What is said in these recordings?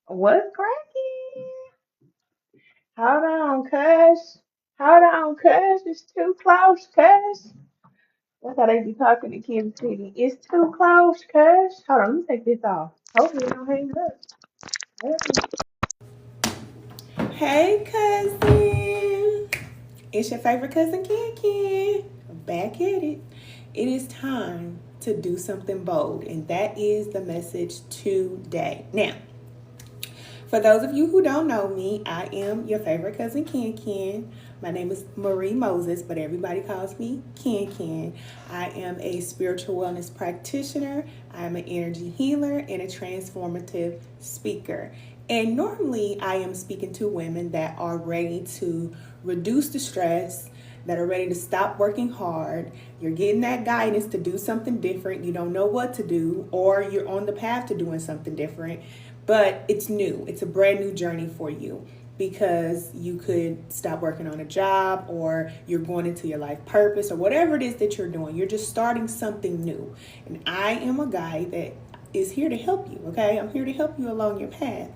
What's cracking? Hold on, cuz. Hold on, cuz. It's too close, cuz. That's how they be talking to Kansas City. It's too close, cuz. Hold on, let me take this off. Hopefully it don't hang up. Hey, cousin. It's your favorite cousin, Ken. Back at it. It is time to do something bold, and that is the message today. Now, for those of you who don't know me, I am your favorite cousin, Ken. My name is Marie Moses, but everybody calls me Ken. I am a spiritual wellness practitioner. I am an energy healer and a transformative speaker. And normally, I am speaking to women that are ready to reduce the stress, that are ready to stop working hard. You're getting that guidance to do something different. You don't know what to do, or you're on the path to doing something different, but it's new. It's a brand new journey for you because you could stop working on a job, or you're going into your life purpose, or whatever it is that you're doing. You're just starting something new. And I am a guy that is here to help you, okay? I'm here to help you along your path.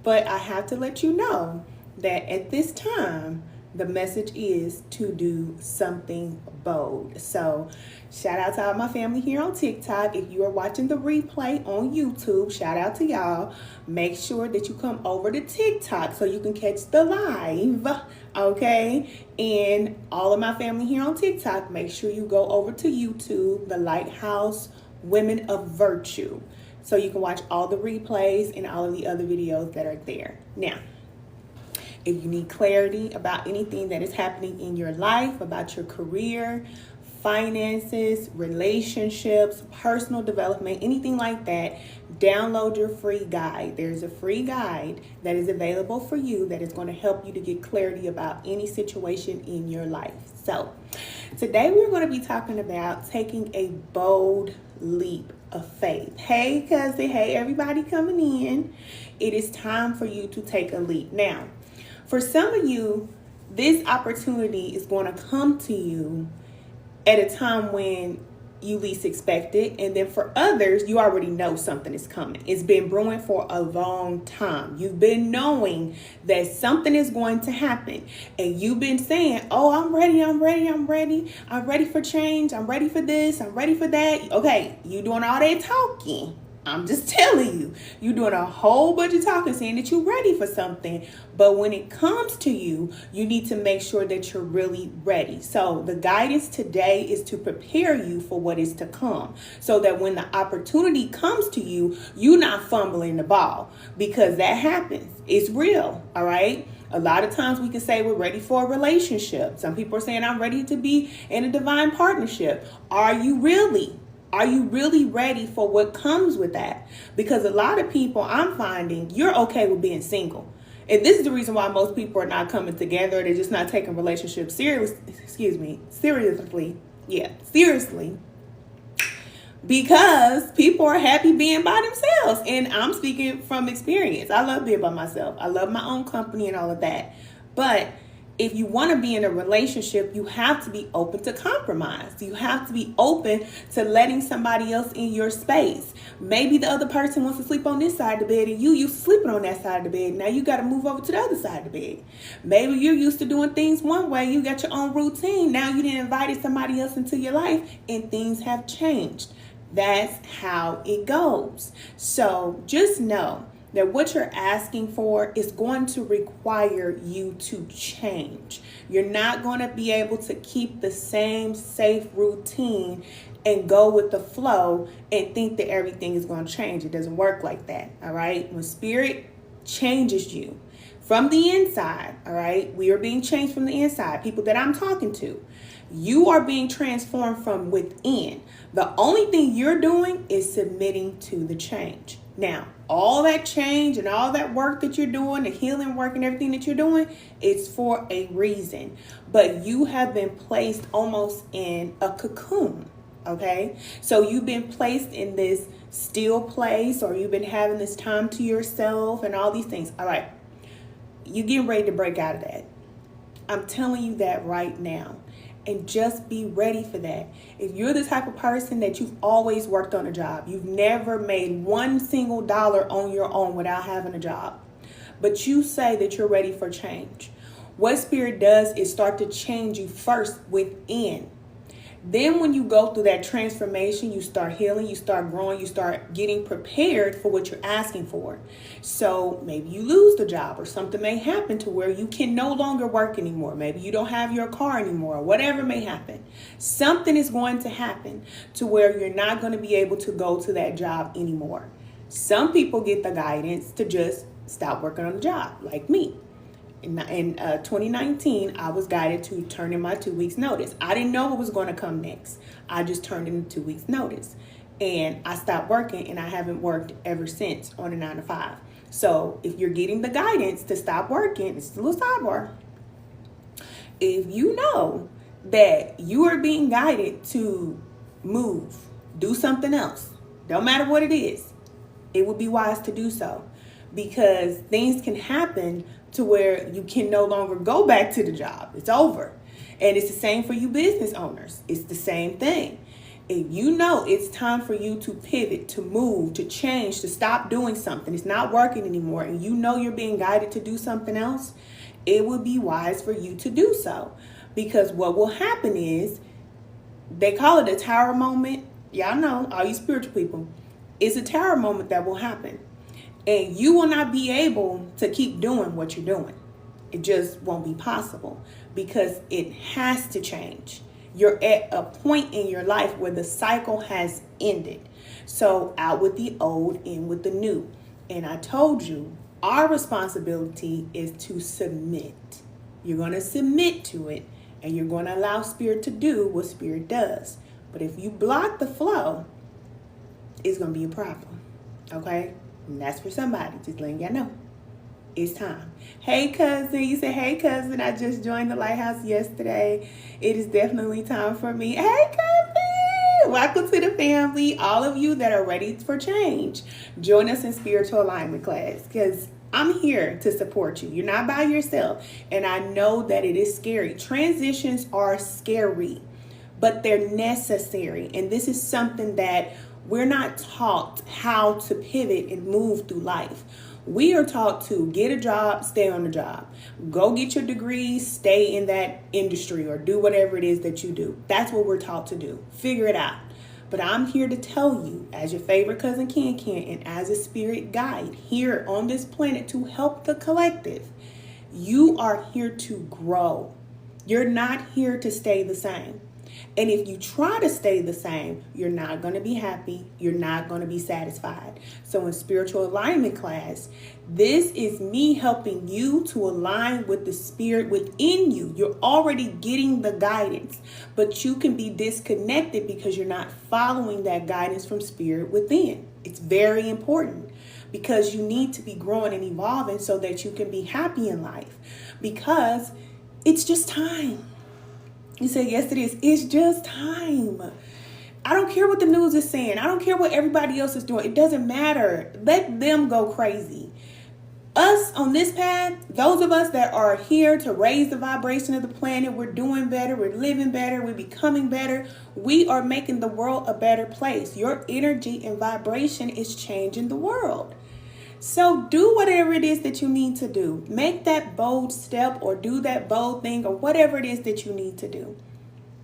But I have to let you know that at this time, the message is to do something bold. So, shout out to all my family here on TikTok. If you are watching the replay on YouTube, shout out to y'all. Make sure that you come over to TikTok so you can catch the live, okay? And all of my family here on TikTok, make sure you go over to YouTube, the Lighthouse Women of Virtue, so you can watch all the replays and all of the other videos that are there. Now, if you need clarity about anything that is happening in your life, about your career, finances, relationships, personal development, anything like that, download your free guide. There's a free guide that is available for you that is going to help you to get clarity about any situation in your life. So, today we're going to be talking about taking a bold leap of faith. Hey, cousin. Hey, everybody coming in. It is time for you to take a leap. Now, for some of you, this opportunity is going to come to you at a time when you least expect it. And then for others, you already know something is coming. It's been brewing for a long time. You've been knowing that something is going to happen. And you've been saying, oh, I'm ready. I'm ready for change. I'm ready for this. I'm ready for that. Okay, you doing all that talking. I'm just telling you, you're doing a whole bunch of talking, saying that you're ready for something. But when it comes to you, you need to make sure that you're really ready. So the guidance today is to prepare you for what is to come, so that when the opportunity comes to you, you're not fumbling the ball, because that happens. It's real. All right. A lot of times we can say we're ready for a relationship. Some people are saying, I'm ready to be in a divine partnership. Are you really? Are you really ready for what comes with that? Because a lot of people, I'm finding, you're okay with being single. And this is the reason why most people are not coming together. They're just not taking relationships seriously. Yeah, seriously. Because people are happy being by themselves. And I'm speaking from experience. I love being by myself. I love my own company and all of that. But if you want to be in a relationship, you have to be open to compromise. You have to be open to letting somebody else in your space. Maybe the other person wants to sleep on this side of the bed and you used to sleeping on that side of the bed. Now you got to move over to the other side of the bed. Maybe you're used to doing things one way. You got your own routine. Now you didn't invite somebody else into your life and things have changed. That's how it goes. So just know that what you're asking for is going to require you to change. You're not going to be able to keep the same safe routine and go with the flow and think that everything is going to change. It doesn't work like that. All right. When spirit changes you from the inside, all right, we are being changed from the inside. People that I'm talking to, you are being transformed from within. The only thing you're doing is submitting to the change. Now, all that change and all that work that you're doing, the healing work and everything that you're doing, it's for a reason. But you have been placed almost in a cocoon, okay? So you've been placed in this still place, or you've been having this time to yourself and all these things. All right, you're getting ready to break out of that. I'm telling you that right now. and just be ready for that. If you're the type of person that you've always worked on a job, you've never made one single dollar on your own without having a job, but you say that you're ready for change, what Spirit does is start to change you first within. Then when you go through that transformation, you start healing, you start growing, you start getting prepared for what you're asking for. So maybe you lose the job, or something may happen to where you can no longer work anymore. Maybe you don't have your car anymore, or whatever may happen. Something is going to happen to where you're not going to be able to go to that job anymore. Some people get the guidance to just stop working on the job, like me. In 2019, I was guided to turn in my 2 weeks notice. I didn't know what was going to come next. I just turned in 2 weeks notice, and I stopped working, and I haven't worked ever since on a 9 to 5. So if you're getting the guidance to stop working, it's a little sidebar. If you know that you are being guided to move, do something else, don't matter what it is, it would be wise to do so, because things can happen to where you can no longer go back to the job. It's over. And it's the same for you business owners. It's the same thing. If you know it's time for you to pivot, to move, to change, to stop doing something, it's not working anymore, and you know you're being guided to do something else, it would be wise for you to do so. Because what will happen is, they call it a tower moment. Y'all know, all you spiritual people, it's a tower moment that will happen. And you will not be able to keep doing what you're doing. It just won't be possible, because it has to change. You're at a point in your life where the cycle has ended. So out with the old, in with the new. And I told you, our responsibility is to submit. You're going to submit to it, and you're going to allow Spirit to do what Spirit does. But if you block the flow, it's going to be a problem. Okay? And that's for somebody. Just letting y'all know. It's time. Hey, cousin. You said, hey, cousin, I just joined the Lighthouse yesterday. It is definitely time for me. Hey, cousin. Welcome to the family. All of you that are ready for change, join us in spiritual alignment class, because I'm here to support you. You're not by yourself. And I know that it is scary. Transitions are scary, but they're necessary. And this is something that we're not taught how to pivot and move through life. We are taught to get a job, stay on the job, go get your degree, stay in that industry, or do whatever it is that you do. That's what we're taught to do. Figure it out. But I'm here to tell you, as your favorite cousin Ken, and as a spirit guide here on this planet to help the collective, you are here to grow. You're not here to stay the same. And if you try to stay the same, you're not going to be happy. You're not going to be satisfied. So in spiritual alignment class, this is me helping you to align with the spirit within you. You're already getting the guidance, but you can be disconnected because you're not following that guidance from spirit within. It's very important, because you need to be growing and evolving so that you can be happy in life, because it's just time. You say, yes, it is. It's just time. I don't care what the news is saying. I don't care what everybody else is doing. It doesn't matter. Let them go crazy. Us on this path, those of us that are here to raise the vibration of the planet, we're doing better. We're living better. We're becoming better. We are making the world a better place. Your energy and vibration is changing the world. So do whatever it is that you need to do. Make that bold step, or do that bold thing, or whatever it is that you need to do.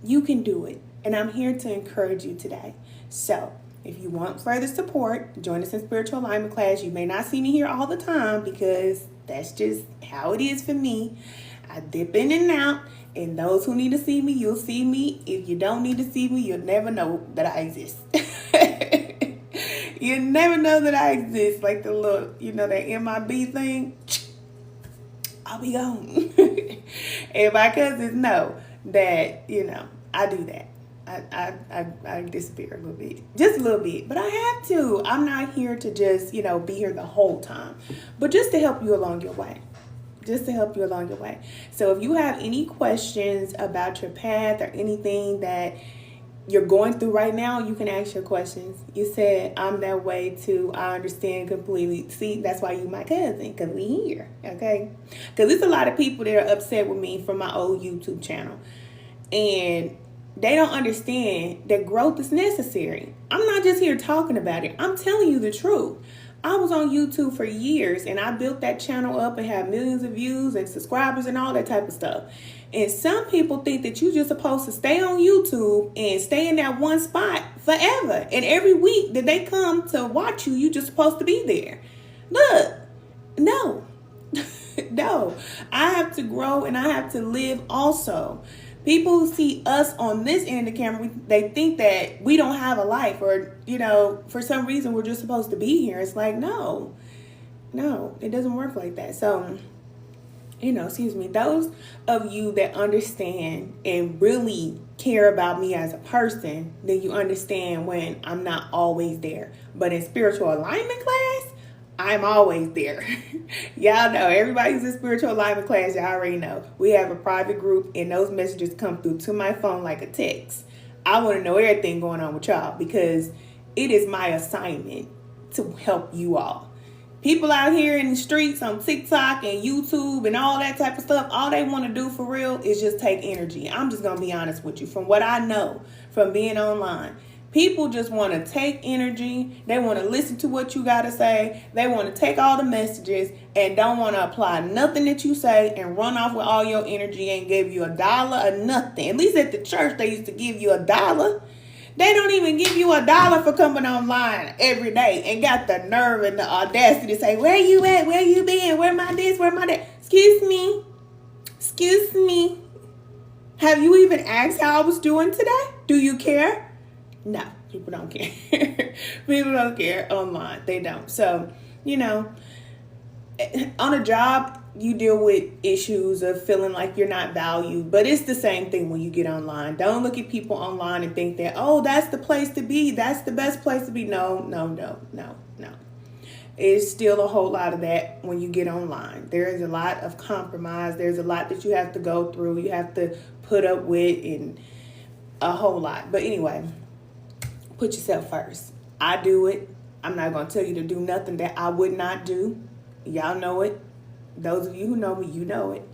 You can do it. And I'm here to encourage you today. So if you want further support, join us in spiritual alignment class. You may not see me here all the time, because that's just how it is for me. I dip in and out. And those who need to see me, you'll see me. If you don't need to see me, you'll never know that I exist. You never know that I exist. Like the little, that MIB thing. I'll be gone. And my cousins know that, I do that. I disappear a little bit. Just a little bit. But I have to. I'm not here to just, be here the whole time. But just to help you along your way. So if you have any questions about your path, or anything that you're going through right now, you can ask your questions. You said, I'm that way too. I understand completely. See, that's why you my cousin, because we here, okay? Because there's a lot of people that are upset with me from my old YouTube channel. And they don't understand that growth is necessary. I'm not just here talking about it. I'm telling you the truth. I was on YouTube for years and I built that channel up and had millions of views and subscribers and all that type of stuff. And some people think that you're just supposed to stay on YouTube and stay in that one spot forever. And every week that they come to watch you, you're just supposed to be there. Look, no, no. I have to grow and I have to live also. People who see us on this end of the camera, they think that we don't have a life, or, for some reason we're just supposed to be here. It's like, no, it doesn't work like that. So, those of you that understand and really care about me as a person, then you understand when I'm not always there. But in spiritual alignment class, I'm always there. Y'all know, everybody who's in spiritual alignment class, y'all already know. We have a private group and those messages come through to my phone like a text. I want to know everything going on with y'all because it is my assignment to help you all. People out here in the streets on TikTok and YouTube and all that type of stuff, all they want to do for real is just take energy. I'm just going to be honest with you. From what I know from being online, people just want to take energy. They want to listen to what you got to say. They want to take all the messages and don't want to apply nothing that you say and run off with all your energy and give you $1 or nothing. At least at the church, they used to give you $1. They don't even give you $1 for coming online every day and got the nerve and the audacity to say, where you at? Where you been? Where my this? Where my that? Excuse me. Have you even asked how I was doing today? Do you care? No, people don't care. People don't care online. They don't. So, on a job, you deal with issues of feeling like you're not valued, but it's the same thing when you get online. Don't look at people online and think that, oh, that's the place to be. That's the best place to be. No. It's still a whole lot of that when you get online. There is a lot of compromise. There's a lot that you have to go through. You have to put up with and a whole lot. But anyway, put yourself first. I do it. I'm not going to tell you to do nothing that I would not do. Y'all know it. Those of you who know me, you know it.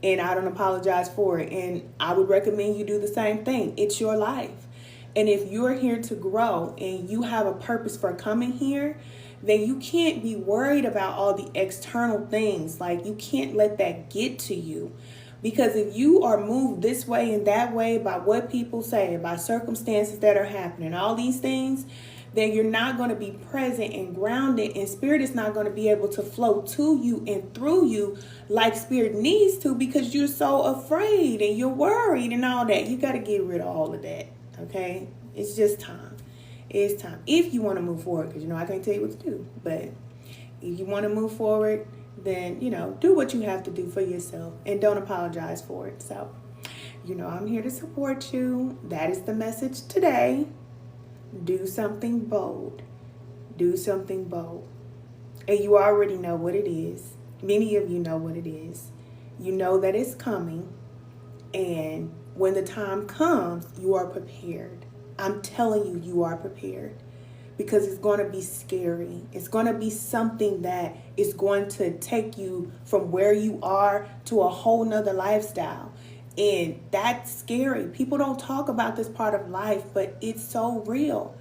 And I don't apologize for it. And I would recommend you do the same thing. It's your life. And if you're here to grow and you have a purpose for coming here, then you can't be worried about all the external things. Like, you can't let that get to you. Because if you are moved this way and that way by what people say, by circumstances that are happening, all these things, then you're not going to be present and grounded, and spirit is not going to be able to flow to you and through you like spirit needs to, because you're so afraid and you're worried and all that. You got to get rid of all of that. Okay? It's just time. It's time. If you want to move forward, because I can't tell you what to do, but if you want to move forward, then, do what you have to do for yourself and don't apologize for it. So, I'm here to support you. That is the message today. Do something bold. Do something bold. And you already know what it is. Many of you know what it is. You know that it's coming. And when the time comes, you are prepared. I'm telling you, you are prepared. Because it's going to be scary. It's going to be something that is going to take you from where you are to a whole nother lifestyle. And that's scary. People don't talk about this part of life, but it's so real.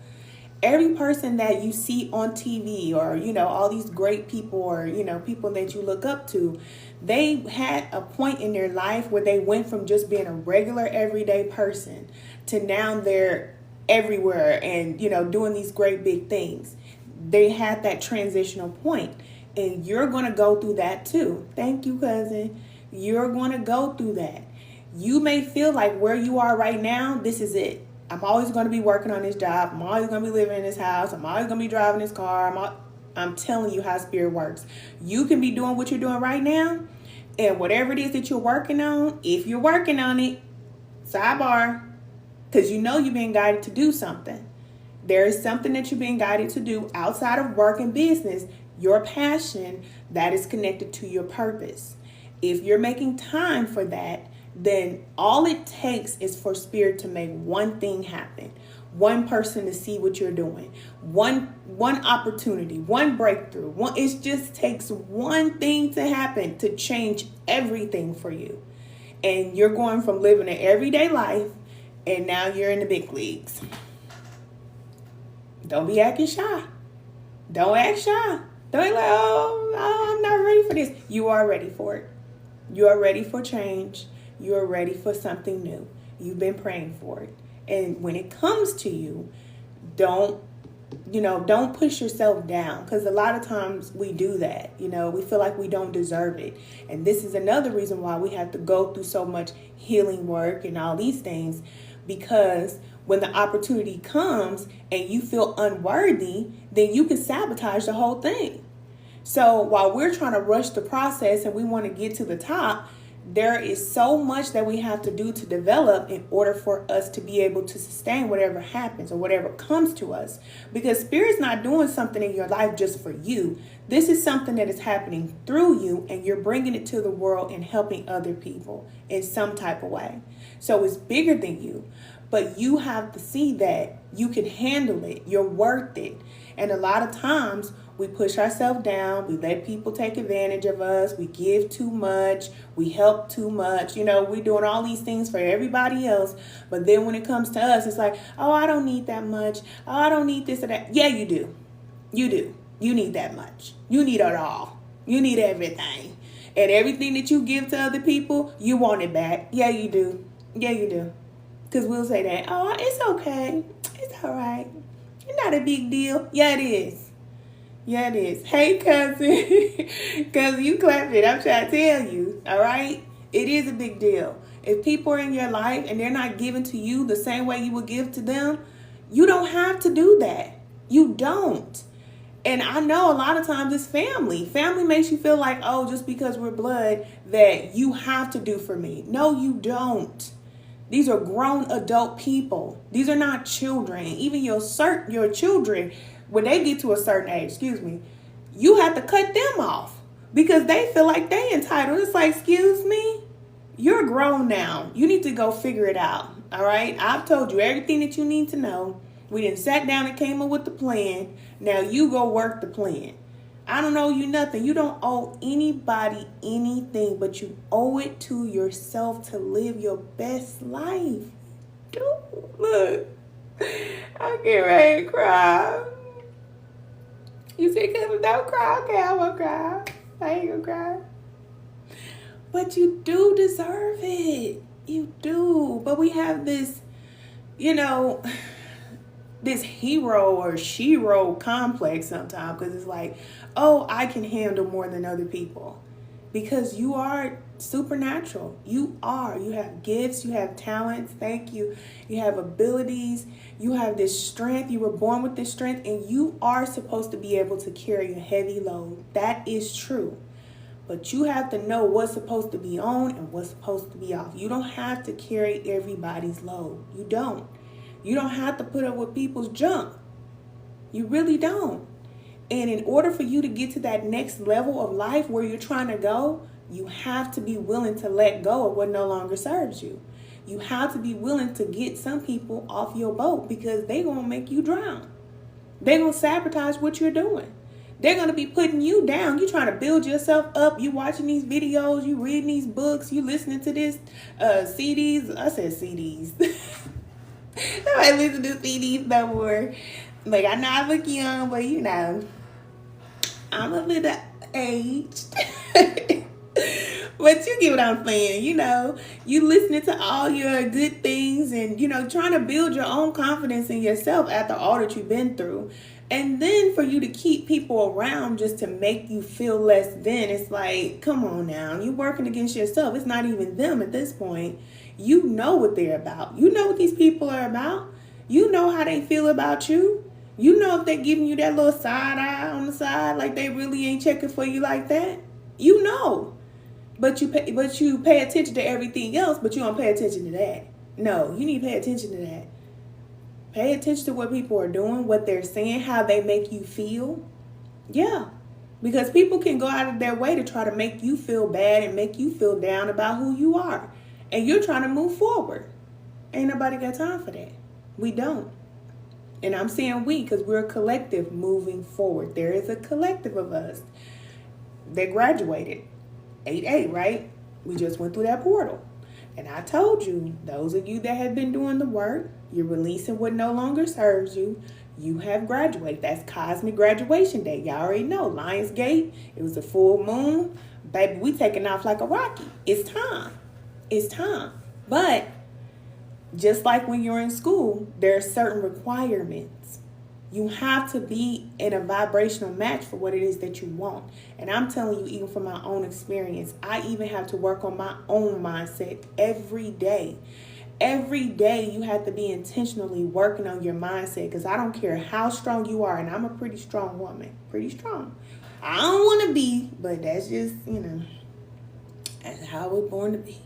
Every person that you see on TV or, all these great people or, people that you look up to, they had a point in their life where they went from just being a regular everyday person to now they're everywhere and, doing these great big things. They had that transitional point, and you're going to go through that too. Thank you, cousin. You're going to go through that. You may feel like where you are right now, this is it. I'm always going to be working on this job. I'm always going to be living in this house. I'm always going to be driving this car. I'm telling you how spirit works. You can be doing what you're doing right now, and whatever it is that you're working on, if you're working on it, sidebar, because you're being guided to do something. There is something that you're being guided to do outside of work and business, your passion that is connected to your purpose. If you're making time for that, then all it takes is for spirit to make one thing happen. One person to see what you're doing. One opportunity, one breakthrough. It just takes one thing to happen to change everything for you. And you're going from living an everyday life, and now you're in the big leagues. Don't be acting shy. Don't act shy. Don't be like, oh, I'm not ready for this. You are ready for it. You are ready for change. You are ready for something new. You've been praying for it. And when it comes to you, don't push yourself down, because a lot of times we do that. We feel like we don't deserve it. And this is another reason why we have to go through so much healing work and all these things, because when the opportunity comes and you feel unworthy, then you can sabotage the whole thing. So while we're trying to rush the process and we want to get to the top, there is so much that we have to do to develop in order for us to be able to sustain whatever happens or whatever comes to us. Because Spirit's not doing something in your life just for you. This is something that is happening through you, and you're bringing it to the world and helping other people in some type of way. So it's bigger than you. But you have to see that you can handle it. You're worth it. And a lot of times we push ourselves down. We let people take advantage of us. We give too much. We help too much. We're doing all these things for everybody else. But then when it comes to us, it's like, oh, I don't need that much. Oh, I don't need this or that. Yeah, you do. You do. You need that much. You need it all. You need everything. And everything that you give to other people, you want it back. Yeah, you do. Yeah, you do. Because we'll say that, oh, it's okay. It's all right. It's not a big deal. Yeah, it is. Yeah, it is. Hey, cousin. Cousin, you clap it. I'm trying to tell you. All right? It is a big deal. If people are in your life and they're not giving to you the same way you would give to them, you don't have to do that. You don't. And I know a lot of times it's family. Family makes you feel like, oh, just because we're blood, that you have to do for me. No, you don't. These are grown adult people. These are not children. Even your children, when they get to a certain age, you have to cut them off because they feel like they entitled. It's like, excuse me, you're grown now. You need to go figure it out. All right. I've told you everything that you need to know. We done sat down and came up with the plan. Now you go work the plan. I don't owe you nothing. You don't owe anybody anything, but you owe it to yourself to live your best life. Dude, look, I get ready to cry. You say, cousin, don't cry. Okay, I won't cry. I ain't gonna cry. But you do deserve it. You do. But we have this, this hero or shero complex sometimes, because it's like, oh, I can handle more than other people, because you are supernatural. You have gifts, you have talents. Thank you. You have abilities. You have this strength. You were born with this strength, and you are supposed to be able to carry a heavy load. That is true. But you have to know what's supposed to be on and what's supposed to be off. You don't have to carry everybody's load. You don't. You don't have to put up with people's junk. You really don't. And in order for you to get to that next level of life where you're trying to go, you have to be willing to let go of what no longer serves you. You have to be willing to get some people off your boat, because they're going to make you drown. They're going to sabotage what you're doing. They're going to be putting you down. You're trying to build yourself up. You watching these videos. You reading these books. You listening to this CDs. I said CDs. Nobody listen to CDs no more. Like, I know I look young, but I'm a little aged. But you get what I'm saying. You listening to all your good things and, trying to build your own confidence in yourself after all that you've been through. And then for you to keep people around just to make you feel less than, it's like, come on now. You're working against yourself. It's not even them at this point. You know what they're about. You know what these people are about. You know how they feel about you. You know if they're giving you that little side eye on the side, like they really ain't checking for you like that. You know. But you pay attention to everything else, but you don't pay attention to that. No, you need to pay attention to that. Pay attention to what people are doing, what they're saying, how they make you feel. Yeah. Because people can go out of their way to try to make you feel bad and make you feel down about who you are. And you're trying to move forward. Ain't nobody got time for that. We don't. And I'm saying we, because we're a collective moving forward. There is a collective of us that graduated. 8-8, right? We just went through that portal. And I told you, those of you that have been doing the work, you're releasing what no longer serves you. You have graduated. That's cosmic graduation day. Y'all already know. Lionsgate, it was a full moon. Baby, we taking off like a rocket. It's time. It's time. But just like when you're in school, there are certain requirements. You have to be in a vibrational match for what it is that you want. And I'm telling you, even from my own experience, I even have to work on my own mindset every day. Every day you have to be intentionally working on your mindset, because I don't care how strong you are, and I'm a pretty strong woman. Pretty strong. I don't want to be, but that's just, that's how we're born to be.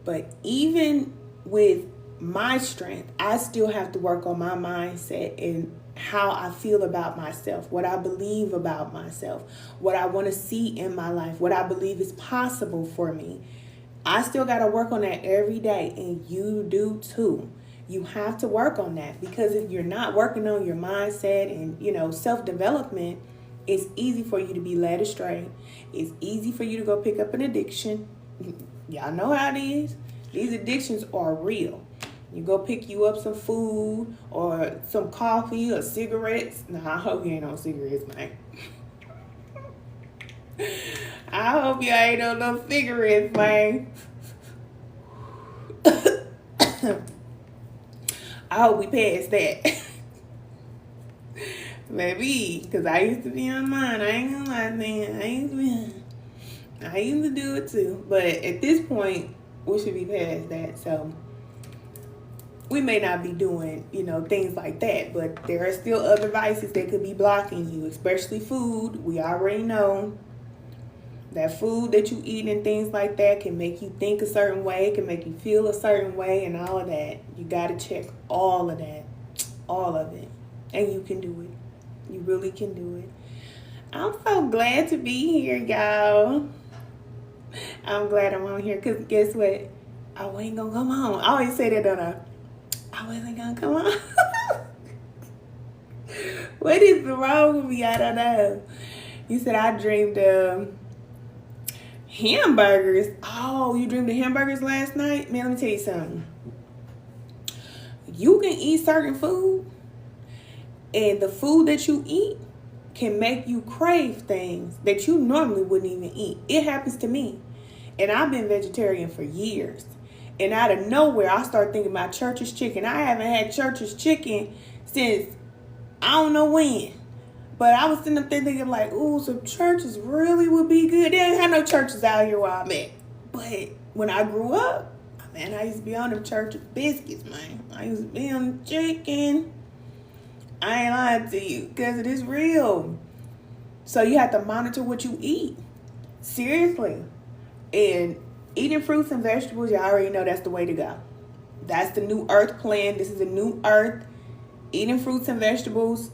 But even with my strength, I still have to work on my mindset and how I feel about myself, what I believe about myself, what I want to see in my life, what I believe is possible for me. I still got to work on that every day, and you do too. You have to work on that, because if you're not working on your mindset and, self-development, it's easy for you to be led astray. It's easy for you to go pick up an addiction. Y'all know how it is. These addictions are real. You go pick you up some food or some coffee or cigarettes. Nah, I hope you ain't on cigarettes, man. I hope you ain't on no cigarettes, man. I hope we pass that. Maybe, because I used to be on mine. I ain't gonna lie, man. I used to do it too. But at this point, we should be past that. So we may not be doing, things like that, but there are still other vices that could be blocking you, especially food. We already know that food that you eat and things like that can make you think a certain way, can make you feel a certain way, and all of that. You got to check all of that, all of it, and you can do it. You really can do it. I'm so glad to be here, y'all. I'm glad I'm on here, because guess what? I ain't gonna come on. I always say that, don't I? I wasn't gonna come on. What is wrong with me? I don't know. You said I dreamed of hamburgers. Oh, you dreamed of hamburgers last night? Man, let me tell you something. You can eat certain food, and the food that you eat can make you crave things that you normally wouldn't even eat. It happens to me. And I've been vegetarian for years. And out of nowhere, I start thinking about Church's chicken. I haven't had Church's chicken since I don't know when. But I was sitting up there thinking like, ooh, some Church's really would be good. They ain't had no Church's out here where I'm at. But when I grew up, man, I used to be on them Church's biscuits, man. I used to be on the chicken. I ain't lying to you, because it is real. So you have to monitor what you eat. Seriously. And eating fruits and vegetables, you already know that's the way to go. That's the new earth plan. This is a new earth. Eating fruits and vegetables,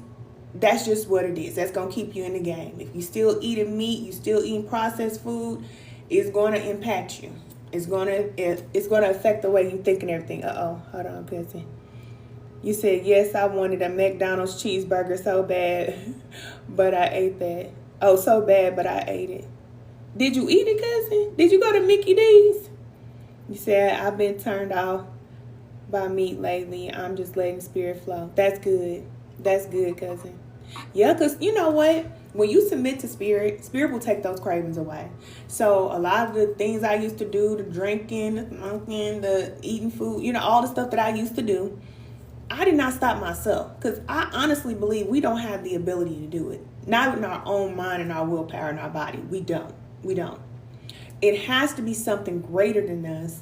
that's just what it is. That's going to keep you in the game. If you still eating meat, you still eating processed food, it's going to impact you. It's going to affect the way you think and everything. Uh-oh. Hold on, cousin. You said, yes, I wanted a McDonald's cheeseburger so bad, but I ate that. Oh, so bad, but I ate it. Did you eat it, cousin? Did you go to Mickey D's? You said, I've been turned off by meat lately. I'm just letting spirit flow. That's good. That's good, cousin. Yeah, because you know what? When you submit to spirit, spirit will take those cravings away. So a lot of the things I used to do, the drinking, the smoking, the eating food, all the stuff that I used to do, I did not stop myself, because I honestly believe we don't have the ability to do it. Not in our own mind and our willpower and our body. We don't. It has to be something greater than us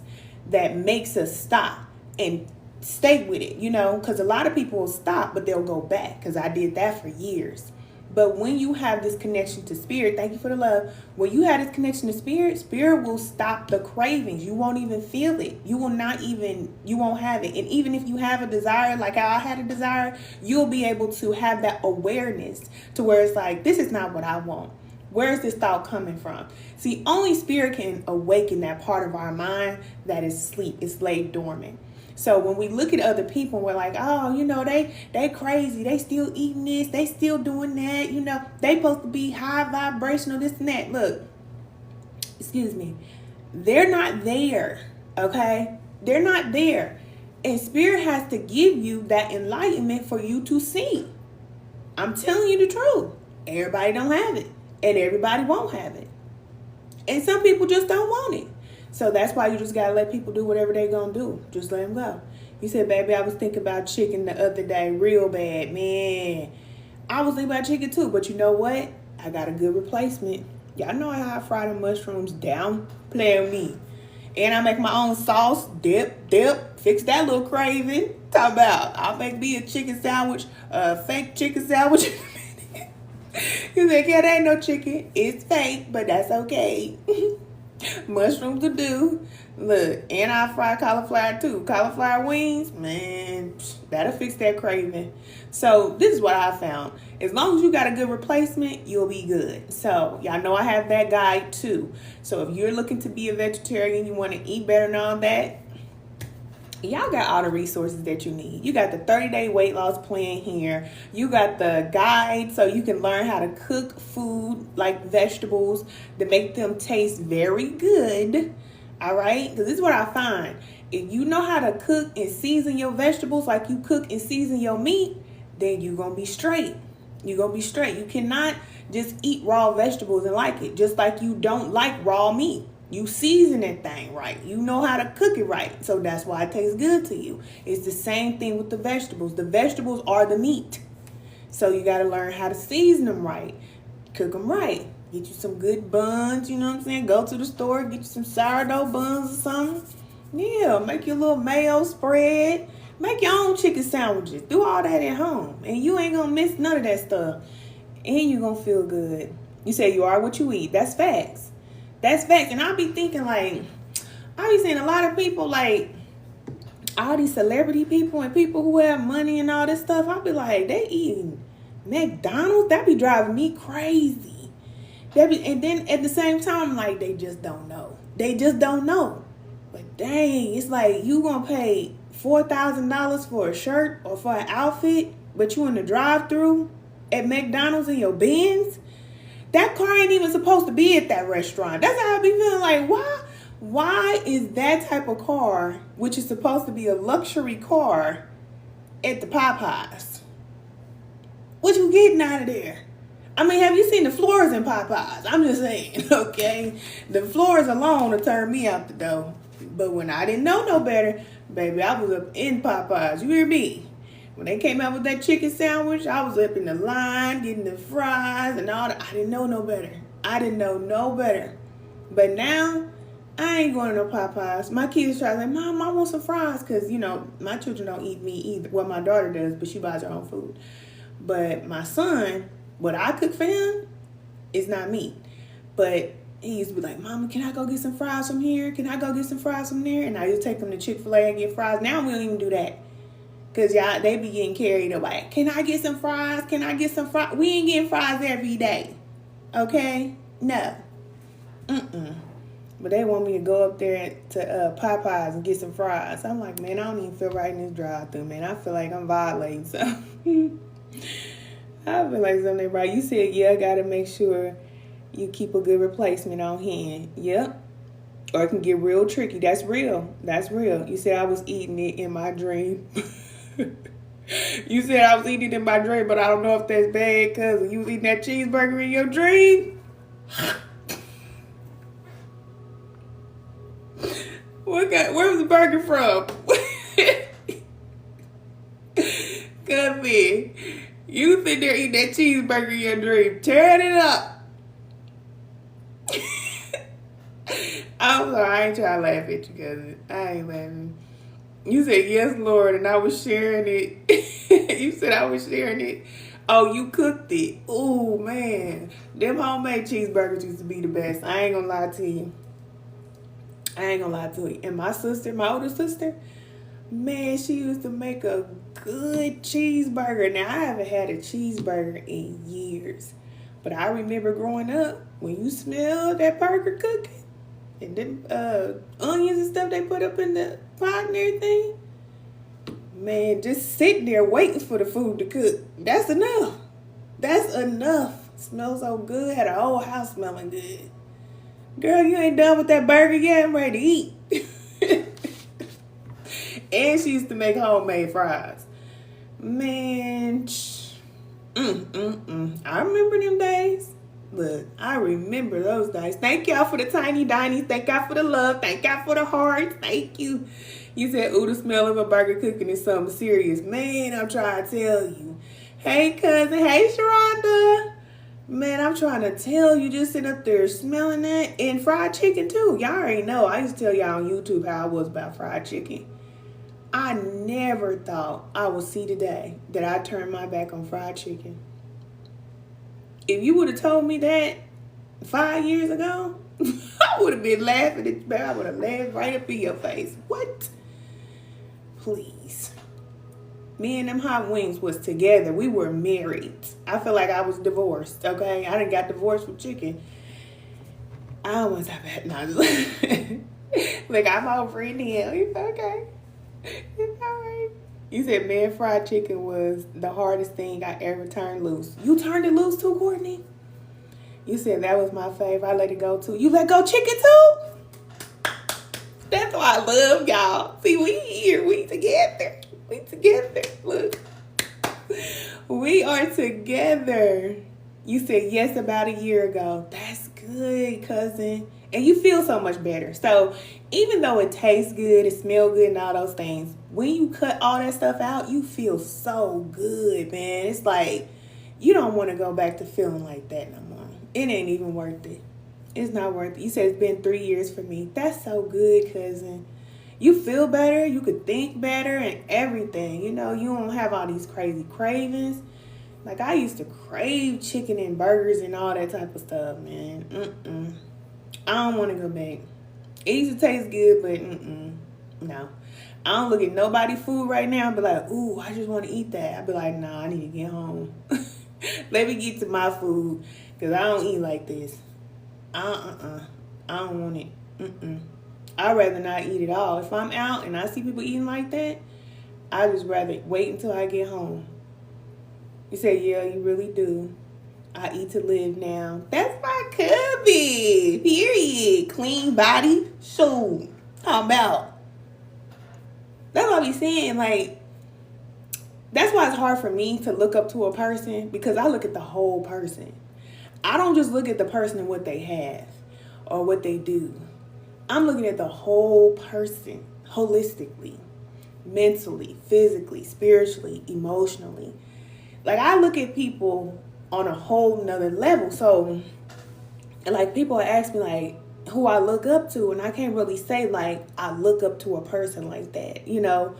that makes us stop and stay with it, because a lot of people will stop, but they'll go back, because I did that for years. But when you have this connection to spirit, thank you for the love. When you have this connection to spirit, spirit will stop the cravings. You won't even feel it. You won't have it. And even if you have a desire, like how I had a desire, you'll be able to have that awareness to where it's like, this is not what I want. Where is this thought coming from? See, only spirit can awaken that part of our mind that is asleep. It's laid dormant. So when we look at other people, we're like, oh, they crazy. They still eating this. They still doing that. They supposed to be high vibrational, this and that. Look, excuse me. They're not there. Okay? They're not there. And Spirit has to give you that enlightenment for you to see. I'm telling you the truth. Everybody don't have it. And everybody won't have it. And some people just don't want it. So that's why you just got to let people do whatever they're going to do. Just let them go. You said, baby, I was thinking about chicken the other day real bad. Man, I was thinking about chicken too. But you know what? I got a good replacement. Y'all know how I fry the mushrooms down. Play with me. And I make my own sauce. Dip. Fix that little craving. Talk about, I'll make me a chicken sandwich. Fake chicken sandwich. You think, yeah, that ain't no chicken. It's fake, but that's okay. Mushrooms to do. Look, and I fry cauliflower too. Cauliflower wings, man, that'll fix that craving. So this is what I found. As long as you got a good replacement, you'll be good. So y'all know I have that guide too. So if you're looking to be a vegetarian, you want to eat better and all that, y'all got all the resources that you need. You got the 30-day weight loss plan here. You got the guide so you can learn how to cook food like vegetables to make them taste very good. All right? Because this is what I find. If you know how to cook and season your vegetables like you cook and season your meat, then you're going to be straight. You're going to be straight. You cannot just eat raw vegetables and like it. Just like you don't like raw meat. You season that thing right. You know how to cook it right. So that's why it tastes good to you. It's the same thing with the vegetables. The vegetables are the meat. So you got to learn how to season them right. Cook them right. Get you some good buns, you know what I'm saying? Go to the store, get you some sourdough buns or something. Yeah, make your little mayo spread. Make your own chicken sandwiches. Do all that at home. And you ain't going to miss none of that stuff. And you're going to feel good. You say you are what you eat. That's facts. That's facts. And I be thinking like, I be seeing a lot of people like, all these celebrity people and people who have money and all this stuff. I be like, they eating McDonald's? That be driving me crazy. And then at the same time, like, they just don't know. They just don't know. But dang, it's like you gonna pay $4,000 for a shirt or for an outfit, but you in the drive-thru at McDonald's in your Benz? That car ain't even supposed to be at that restaurant. That's how I be feeling like, why is that type of car, which is supposed to be a luxury car, at the Popeyes? What you getting out of there? I mean, have you seen the floors in Popeyes? I'm just saying, okay? The floors alone will turn me out the door. But when I didn't know no better, baby, I was up in Popeyes. You hear me? When they came out with that chicken sandwich, I was up in the line getting the fries and all that. I didn't know no better. I didn't know no better. But now, I ain't going to no Popeyes. My kids try to say, Mom, I want some fries. Because, you know, my children don't eat meat either. Well, my daughter does, but she buys her own food. But my son, what I cook for him is not meat. But he used to be like, Mama, can I go get some fries from here? Can I go get some fries from there? And I used to take him to Chick-fil-A and get fries. Now we don't even do that. Because y'all, they be getting carried away. Can I get some fries? Can I get some fries? We ain't getting fries every day. Okay? No. But they want me to go up there to Popeyes and get some fries. I'm like, man, I don't even feel right in this drive-thru, man. I feel like I'm violating something. I feel like something right. You said, yeah, I got to make sure you keep a good replacement on hand. Yep. Or it can get real tricky. That's real. That's real. You said I was eating it in my dream. You said I was eating it in my dream, but I don't know if that's bad because you was eating that cheeseburger in your dream. Where was the burger from? Come in. You sit there eating that cheeseburger in your dream, tearing it up. I'm sorry, I ain't trying to laugh at you, cousin. I ain't laughing. You said, yes, Lord, and I was sharing it. You said I was sharing it. Oh, you cooked it. Oh, man. Them homemade cheeseburgers used to be the best. I ain't gonna lie to you. And my sister, my older sister, man, she used to make a good cheeseburger. Now, I haven't had a cheeseburger in years. But I remember growing up, when you smell that burger cooking, and them onions and stuff they put up in the pot and everything, man, just sitting there waiting for the food to cook. That's enough. That's enough. Smells so good. Had a whole house smelling good. Girl, you ain't done with that burger yet. I'm ready to eat. And she used to make homemade fries. Man, I remember them days. Look, I remember those days. Thank y'all for the tiny dinies. Thank y'all for the love. Thank y'all for the hearts. Thank you. You said, ooh, the smell of a burger cooking is something serious. Man, I'm trying to tell you. Hey, cousin. Hey, Sharonda. Man, I'm trying to tell you, just sit up there smelling that. And fried chicken, too. Y'all already know. I used to tell y'all on YouTube how I was about fried chicken. I never thought I would see the day that I turned my back on fried chicken. If you would have told me that 5 years ago, I would have been laughing at you. I would have laughed right up in your face. What? Please. Me and them hot wings was together. We were married. I feel like I was divorced, okay? I done got divorced from chicken. I almost have had like, I'm over it now. It's okay. It's all right. You said man fried chicken was the hardest thing I ever turned loose. You turned it loose too, Courtney? You said that was my fave. I let it go too. You let go chicken too? That's why I love y'all. See, we here. We together. We together. Look. We are together. You said yes about a year ago. That's good, cousin. And you feel so much better. So even though it tastes good, it smells good and all those things, when you cut all that stuff out, you feel so good, man. It's like you don't want to go back to feeling like that no more. It ain't even worth it. It's not worth it. You said it's been 3 years for me. That's so good, cousin. You feel better. You could think better and everything. You know, you don't have all these crazy cravings. Like, I used to crave chicken and burgers and all that type of stuff, man. I don't want to go back. It used to taste good, but no. I don't look at nobody's food right now and be like, ooh, I just want to eat that. I be like, nah, I need to get home. Let me get to my food, because I don't eat like this. I don't want it. I'd rather not eat at all. If I'm out and I see people eating like that, I'd just rather wait until I get home. You say, yeah, you really do. I eat to live now. That's my cubby. Period. Clean body. So, how about? That's what I be saying. Like, that's why it's hard for me to look up to a person, because I look at the whole person. I don't just look at the person and what they have or what they do. I'm looking at the whole person holistically, mentally, physically, spiritually, emotionally. Like, I look at people on a whole nother level. So, like, people ask me, like, who I look up to, and I can't really say, like, I look up to a person like that, you know.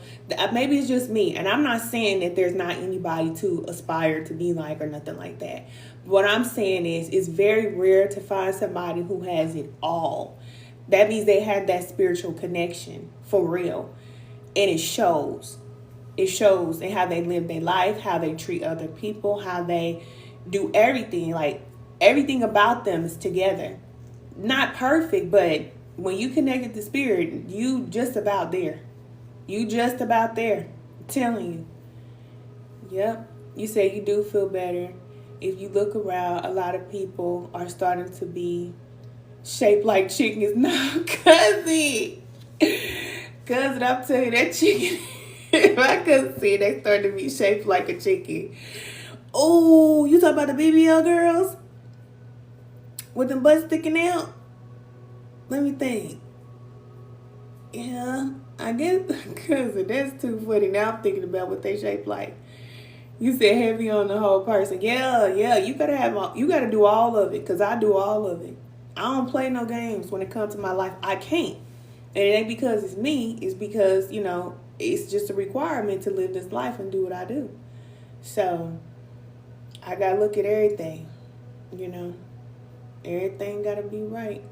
Maybe it's just me, and I'm not saying that there's not anybody to aspire to be like or nothing like that. What I'm saying is, it's very rare to find somebody who has it all. That means they have that spiritual connection for real, and it shows. It shows in how they live their life, how they treat other people, how they do everything. Like, everything about them is together. Not perfect, but when you connect with the spirit, you just about there. You just about there. I'm telling you. Yep. You say you do feel better. If you look around, a lot of people are starting to be shaped like chickens. No, cousin. Cousin, I'm telling you, that chicken. My cousin said they started to be shaped like a chicken. Oh, you talking about the BBL girls? With them butts sticking out? Let me think. Yeah, I guess, cousin, that's too funny. Now I'm thinking about what they shape like. You said heavy on the whole person. Yeah, you gotta do all of it, because I do all of it. I don't play no games when it comes to my life. I can't. And it ain't because it's me. It's because, you know, it's just a requirement to live this life and do what I do. So, I gotta look at everything, you know. Everything gotta be right.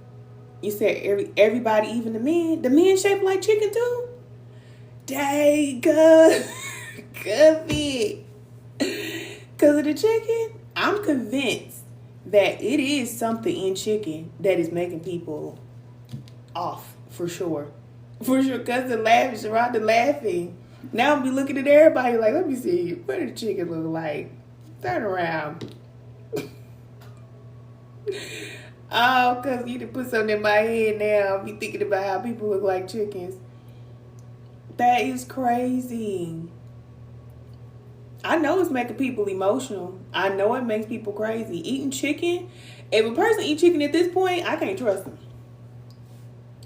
You said everybody, even the men. The men shaped like chicken too? Dang, cuz it. Because of the chicken, I'm convinced that it is something in chicken that is making people off, for sure. For sure, cousin laughing, Sharonda laughing. Now I'll be looking at everybody like, let me see, what does the chicken look like? Turn around. Oh, because you done put something in my head now. I'll be thinking about how people look like chickens. That is crazy. I know it's making people emotional. I know it makes people crazy. Eating chicken, if a person eat chicken at this point, I can't trust them.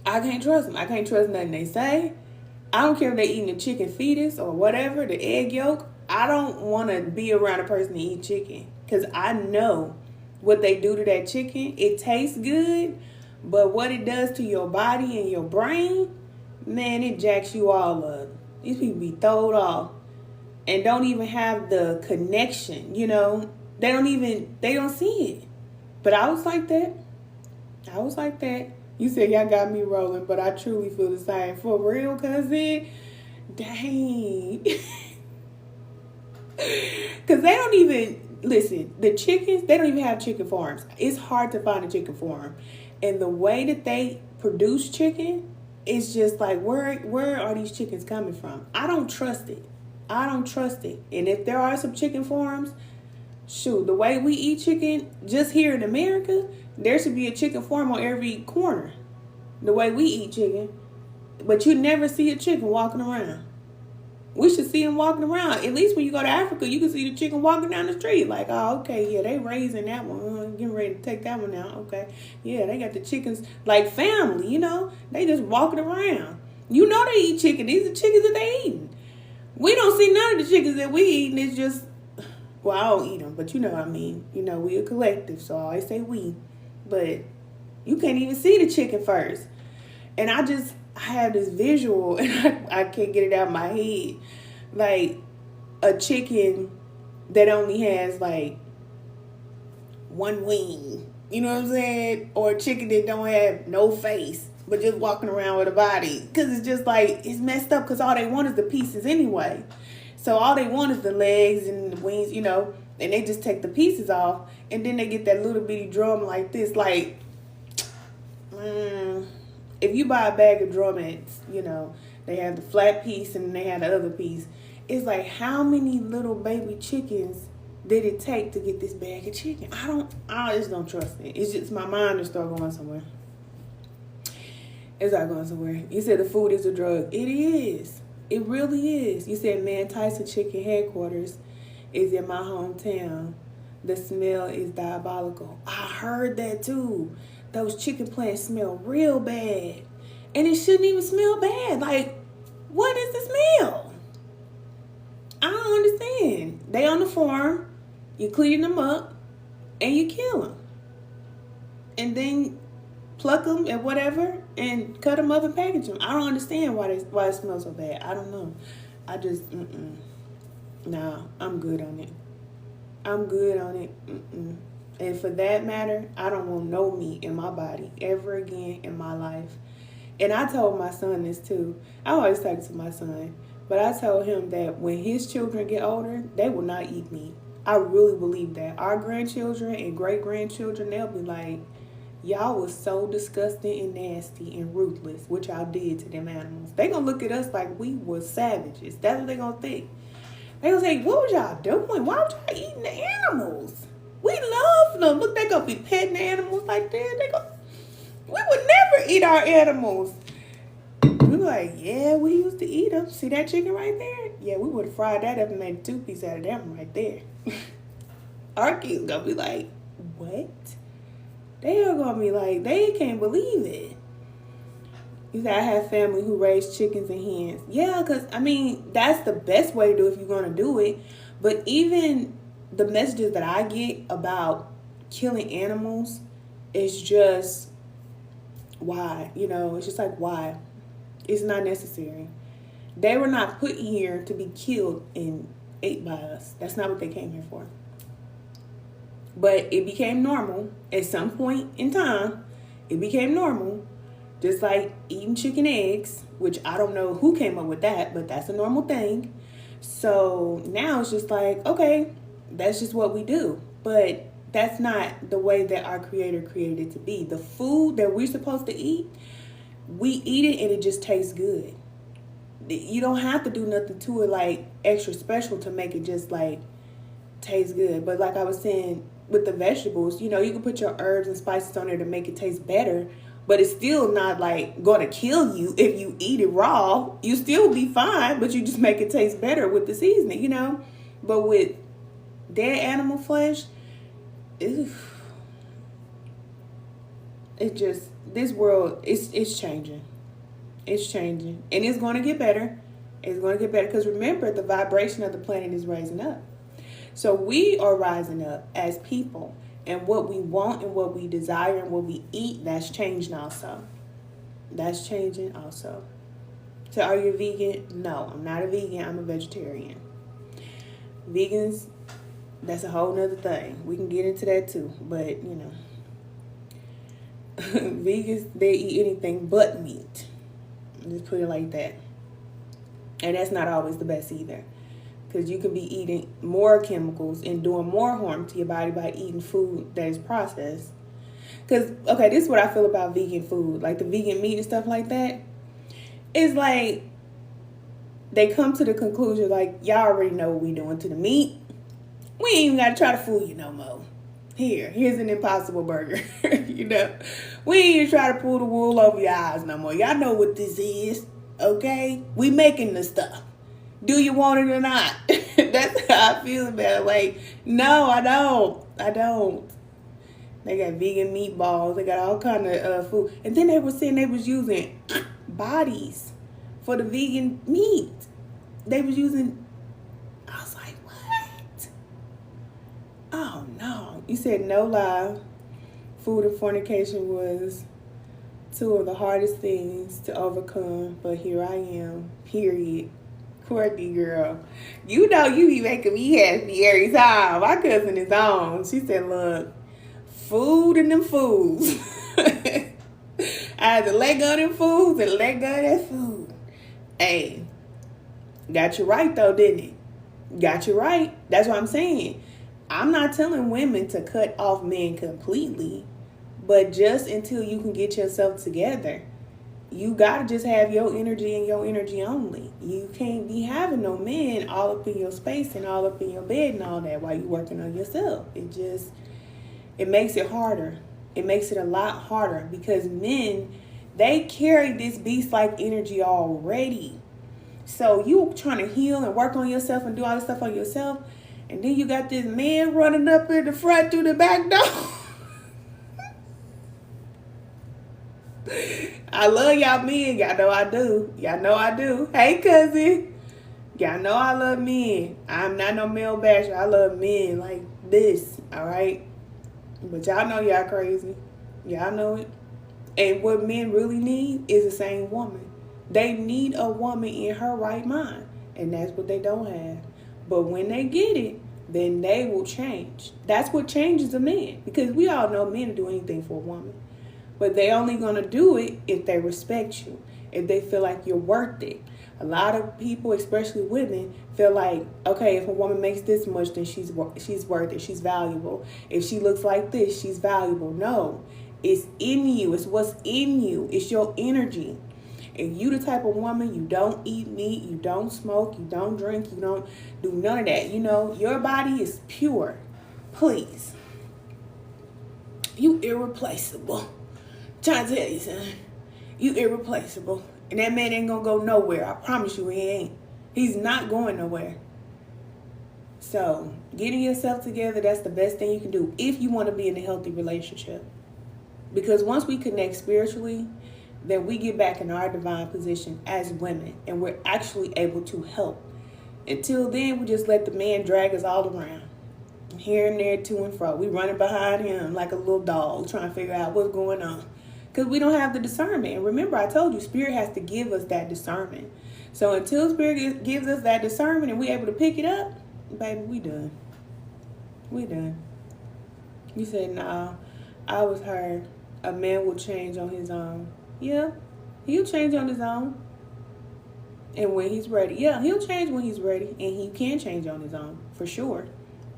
I can't trust them. I can't trust nothing they say. I don't care if they're eating a chicken fetus or whatever, the egg yolk. I don't want to be around a person to eat chicken because I know what they do to that chicken. It tastes good, but what it does to your body and your brain, man, it jacks you all up. These people be throwed off and don't even have the connection, you know. They don't see it. But I was like that. I was like that. You said y'all got me rolling, but I truly feel the same. For real, cousin. Dang. Because they don't even, listen, the chickens, they don't even have chicken farms. It's hard to find a chicken farm. And the way that they produce chicken, it's just like, where are these chickens coming from? I don't trust it. I don't trust it. And if there are some chicken farms, shoot, the way we eat chicken, just here in America, there should be a chicken farm on every corner. The way we eat chicken. But you never see a chicken walking around. We should see them walking around. At least when you go to Africa, you can see the chicken walking down the street. Like, oh, okay, yeah, they raising that one. Getting ready to take that one out. Okay. Yeah, they got the chickens like family, you know. They just walking around. You know they eat chicken. These are chickens that they eating. We don't see none of the chickens that we eating. It's just, well, I don't eat them, but you know what I mean. You know, we a collective, so I always say we. But you can't even see the chicken first. And I have this visual, and I can't get it out of my head. Like a chicken that only has like one wing. You know what I'm saying? Or a chicken that don't have no face, but just walking around with a body. Because it's just like, it's messed up because all they want is the pieces anyway. So all they want is the legs and the wings, you know, and they just take the pieces off. And then they get that little bitty drum like this, like, if you buy a bag of drumettes, you know, they have the flat piece and they have the other piece. It's like, how many little baby chickens did it take to get this bag of chicken? I just don't trust it. It's just my mind is start going somewhere. It's not going somewhere. You said the food is a drug. It is. It really is. You said Man Tyson Chicken headquarters is in my hometown. The smell is diabolical. I heard that too. Those chicken plants smell real bad. And it shouldn't even smell bad. Like, what is the smell? I don't understand. They on the farm. You clean them up. And you kill them. And then pluck them and whatever. And cut them up and package them. I don't understand why it smells so bad. I don't know. I just, Nah, I'm good on it. I'm good on it. And for that matter, I don't want no meat in my body ever again in my life. And I told my son this too. I always talk to my son. But I told him that when his children get older, they will not eat meat. I really believe that. Our grandchildren and great-grandchildren, they'll be like, y'all was so disgusting and nasty and ruthless, what y'all did to them animals. They gonna look at us like we were savages. That's what they gonna think. They gonna say, what was y'all doing? Why was y'all eating the animals? We love them. Look, they gonna be petting the animals like that. We would never eat our animals. We like, yeah, we used to eat them. See that chicken right there? Yeah, we would have fried that up and made a two-piece out of that one right there. Our kids gonna be like, what? They are gonna be like, they can't believe it. You said I have family who raise chickens and hens. Yeah, because, I mean, that's the best way to do it if you're going to do it. But even the messages that I get about killing animals is just, why? You know, it's just like, why? It's not necessary. They were not put here to be killed and ate by us. That's not what they came here for. But it became normal at some point in time. It became normal. Just like eating chicken eggs, which I don't know who came up with that, but that's a normal thing. So now it's just like, okay, that's just what we do. But that's not the way that our Creator created it to be. The food that we're supposed to eat, we eat it and it just tastes good. You don't have to do nothing to it like extra special to make it just like taste good. But like I was saying with the vegetables, you know, you can put your herbs and spices on there to make it taste better. but it's still not like going to kill you if you eat it raw. You still be fine, but you just make it taste better with the seasoning, you know. But with dead animal flesh, it just, this world, it's changing. It's changing, and it's going to get better. It's going to get better because remember, the vibration of the planet is rising up. So we are rising up as people, and what we want and what we desire and what we eat, that's changing also. That's changing also. So are you vegan? No, I'm not a vegan. I'm a vegetarian. Vegans, that's a whole nother thing. We can get into that too. But, you know, vegans, they eat anything but meat. Just put it like that. And that's not always the best either. Because you can be eating more chemicals and doing more harm to your body by eating food that is processed. Because, okay, this is what I feel about vegan food. Like the vegan meat and stuff like that. It's like they come to the conclusion, like, y'all already know what we doing to the meat. We ain't even got to try to fool you no more. Here's an Impossible Burger. You know, we ain't even try to pull the wool over your eyes no more. Y'all know what this is, okay? We making the stuff. Do you want it or not? That's how I feel about it. Like, no, I don't. They got vegan meatballs. They got all kind of food. And then they were saying they was using bodies for the vegan meat. They was using, I was like, what? Oh, no. You said no lie. Food and fornication was two of the hardest things to overcome. But here I am, period. Courtney, girl, you know you be making me happy every time. My cousin is on. She said, look, food and them foods. I had to let go of them foods and let go of that food. Hey, got you right though, didn't it? Got you right. That's what I'm saying. I'm not telling women to cut off men completely, but just until you can get yourself together. You gotta just have your energy and your energy only. You can't be having no men all up in your space and all up in your bed and all that while you working on yourself. It makes it harder. It makes it a lot harder because men, they carry this beast-like energy already. So you trying to heal and work on yourself and do all this stuff on yourself, and then you got this man running up in the front through the back door. I love y'all men. Y'all know I do. Y'all know I do. Hey, cousin. Y'all know I love men. I'm not no male basher. I love men like this, all right? But y'all know y'all crazy. Y'all know it. And what men really need is the same woman. They need a woman in her right mind. And that's what they don't have. But when they get it, then they will change. That's what changes a man. Because we all know men will do anything for a woman. But they only going to do it if they respect you, if they feel like you're worth it. A lot of people, especially women, feel like, okay, if a woman makes this much, then she's worth it, she's valuable. If she looks like this, she's valuable. No, it's in you. It's what's in you. It's your energy. If you the type of woman, you don't eat meat, you don't smoke, you don't drink, you don't do none of that. You know, your body is pure. Please. You irreplaceable. Trying to tell you, son, you irreplaceable. And that man ain't gonna go nowhere. I promise you he ain't. He's not going nowhere. So, getting yourself together, that's the best thing you can do if you want to be in a healthy relationship. Because once we connect spiritually, then we get back in our divine position as women. And we're actually able to help. Until then, we just let the man drag us all around. Here and there, to and fro. We running behind him like a little dog trying to figure out what's going on. Because we don't have the discernment. And remember, I told you, Spirit has to give us that discernment. So until Spirit gives us that discernment and we're able to pick it up, baby, we done. We done. You said, nah, I was heard. A man will change on his own. Yeah, he'll change on his own. And when he's ready. Yeah, he'll change when he's ready. And he can change on his own, for sure.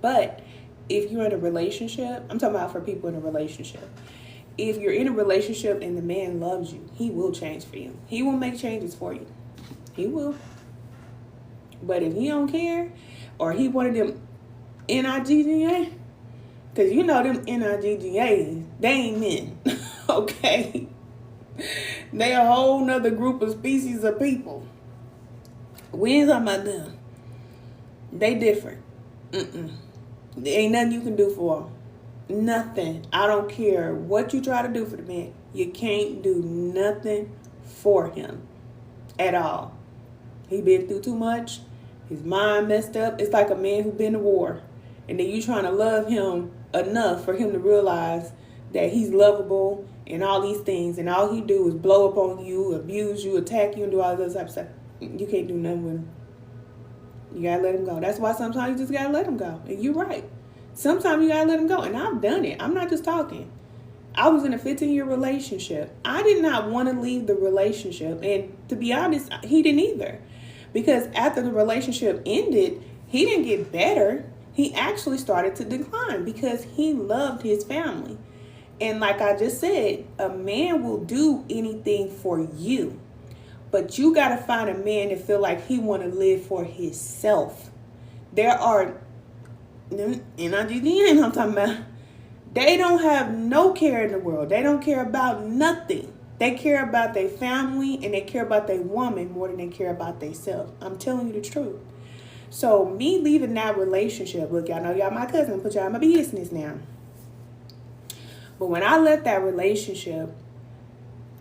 But if you're in a relationship, I'm talking about for people in a relationship. If you're in a relationship and the man loves you, he will change for you. He will make changes for you. He will. But if he don't care, or he wanted them NIGGA, because you know them NIGGAs, they ain't men. Okay? They a whole nother group of species of people. We ain't talking about them. They different. There ain't nothing you can do for them. Nothing. I don't care what you try to do for the man. You can't do nothing for him at all. He been through too much. His mind messed up. It's like a man who been to war. And then you trying to love him enough for him to realize that he's lovable and all these things. And all he do is blow up on you, abuse you, attack you, and do all this type of stuff. You can't do nothing with him. You gotta let him go. That's why sometimes you just gotta let him go. And you're right. Sometimes you gotta let him go. And I've done it. I'm not just talking. I was in a 15-year relationship. I did not want to leave the relationship. And to be honest, he didn't either. Because after the relationship ended, he didn't get better. He actually started to decline because he loved his family. And like I just said, a man will do anything for you. But you got to find a man that feel like he want to live for himself. There are, and I'm talking about, they don't have no care in the world. They don't care about nothing. They care about their family and they care about their woman more than they care about themselves. I'm telling you the truth. So me leaving that relationship, look, y'all know y'all my cousin, put y'all in my business now. But when I left that relationship,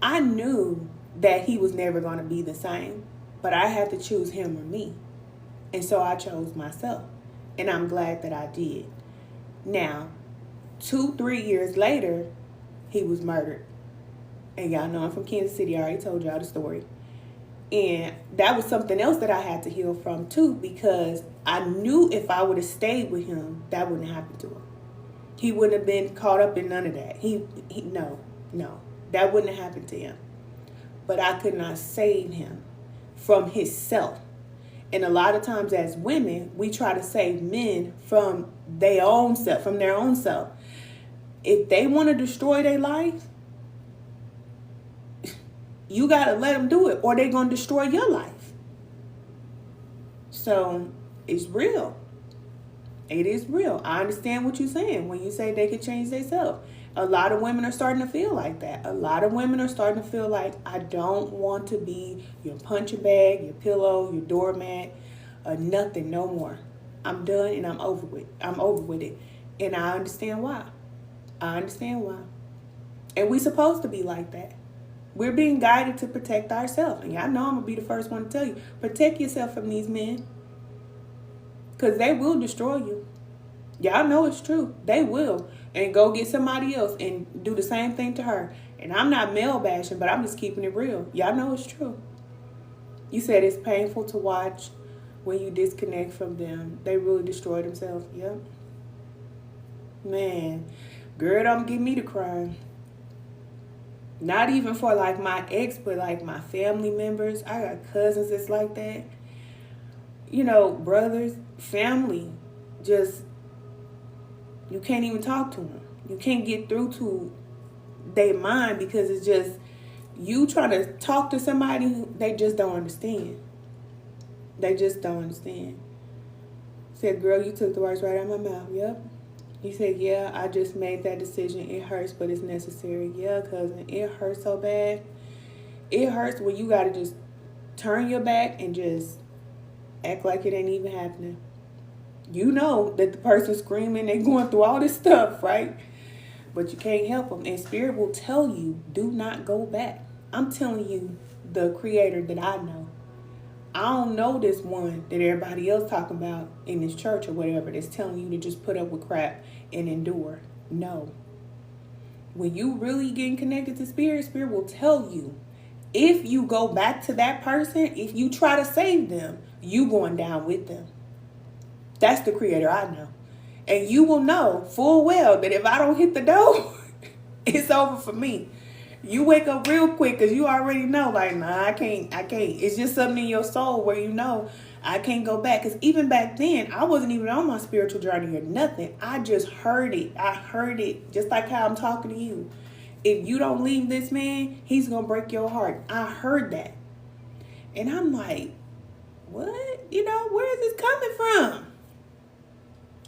I knew that he was never going to be the same. But I had to choose him or me. And so I chose myself. And I'm glad that I did. Now, 2-3 years later, he was murdered. And y'all know I'm from Kansas City. I already told y'all the story. And that was something else that I had to heal from too, because I knew if I would have stayed with him, that wouldn't happen to him. He wouldn't have been caught up in none of that. No, that wouldn't have happened to him. But I could not save him from himself. And a lot of times as women, we try to save men from their own self. If they want to destroy their life, you got to let them do it, or they're going to destroy your life. So it's real. It is real. I understand what you're saying when you say they could change themselves. A lot of women are starting to feel like that. A lot of women are starting to feel like, I don't want to be your punching bag, your pillow, your doormat, nothing, no more. I'm done and I'm over with it. And I understand why. And we're supposed to be like that. We're being guided to protect ourselves. And y'all know I'm going to be the first one to tell you, protect yourself from these men. Because they will destroy you. Y'all know it's true. They will. And go get somebody else and do the same thing to her. And I'm not male bashing, but I'm just keeping it real. Y'all know it's true. You said it's painful to watch when you disconnect from them. They really destroy themselves. Yep. Man, girl, don't give me the crying. Not even for like my ex, but like my family members. I got cousins that's like that. You know, brothers, family, just, you can't even talk to them. You can't get through to their mind because it's just, you trying to talk to somebody who they just don't understand. They just don't understand. Said, girl, you took the words right out of my mouth. Yep. He said, yeah, I just made that decision. It hurts, but it's necessary. Yeah, cousin, it hurts so bad. It hurts when you got to just turn your back and just act like it ain't even happening. You know that the person screaming, they going through all this stuff, right? But you can't help them. And Spirit will tell you, do not go back. I'm telling you, the creator that I know. I don't know this one that everybody else talking about in this church or whatever that's telling you to just put up with crap and endure. No. When you really getting connected to Spirit, Spirit will tell you, if you go back to that person, if you try to save them, you going down with them. That's the creator I know. And you will know full well that if I don't hit the door, it's over for me. You wake up real quick because you already know, like, nah, I can't. It's just something in your soul where you know I can't go back. Because even back then, I wasn't even on my spiritual journey or nothing. I just heard it. I heard it just like how I'm talking to you. If you don't leave this man, he's going to break your heart. I heard that. And I'm like, what? You know, where is this coming from?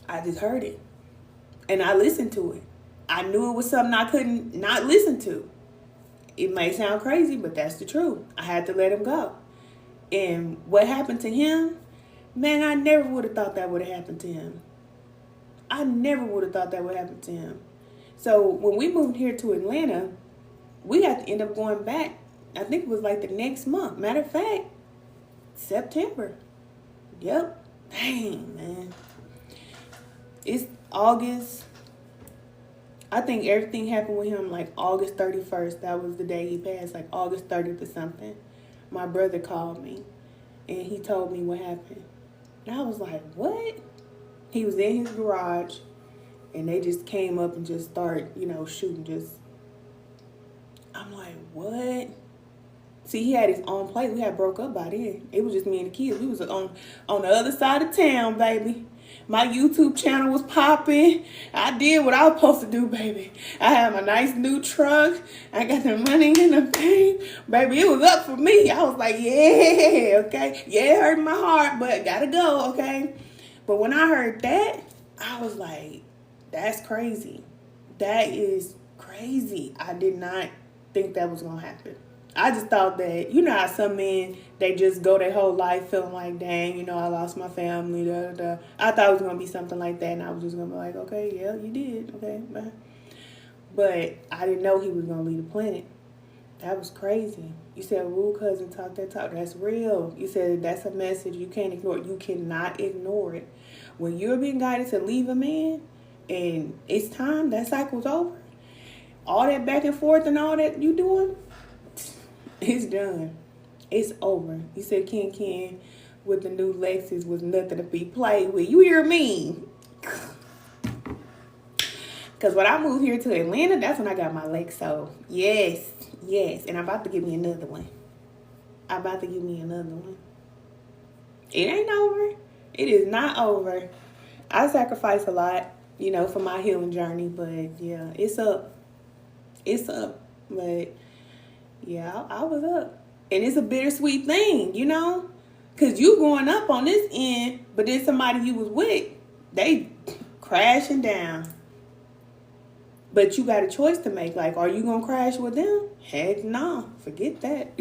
I just heard it. And I listened to it. I knew it was something I couldn't not listen to. It may sound crazy, but that's the truth. I had to let him go. And what happened to him, man, I never would have thought that would have happened to him. I never would have thought that would happen to him. So when we moved here to Atlanta, we had to end up going back. I think it was like the next month. Matter of fact, September. Yep. Dang, man. It's August. I think everything happened with him like August 31st. That was the day he passed, like August 30th or something. My brother called me and he told me what happened. And I was like, what? He was in his garage and they just came up and just started, shooting. I'm like, what? See, he had his own place. We had broke up by then. It was just me and the kids. We was on the other side of town, baby. My YouTube channel was popping. I did what I was supposed to do, baby. I had my nice new truck. I got the money in the bank. Baby, it was up for me. I was like, yeah, okay. Yeah, it hurt my heart, but gotta go, okay? But when I heard that, I was like, that's crazy. That is crazy. I did not think that was going to happen. I just thought that, how some men, they just go their whole life feeling like, dang, I lost my family, da, da, da. I thought it was going to be something like that, and I was just going to be like, okay, yeah, you did, okay, bye. But I didn't know he was going to leave the planet. That was crazy. You said, "Woo, cousin, talk that talk." That's real. You said that's a message you can't ignore. You cannot ignore it. When you're being guided to leave a man, and it's time, that cycle's over. All that back and forth and all that you doing, it's done. It's over. You said Ken with the new Lexus was nothing to be played with. You hear me? Because when I moved here to Atlanta, that's when I got my Lexo. Yes. And I'm about to give me another one. It ain't over. It is not over. I sacrifice a lot, for my healing journey. But, yeah, it's up. But, yeah, I was up. And it's a bittersweet thing, Because you going up on this end, but then somebody you was with, they crashing down. But you got a choice to make. Like, are you going to crash with them? Heck no. Forget that.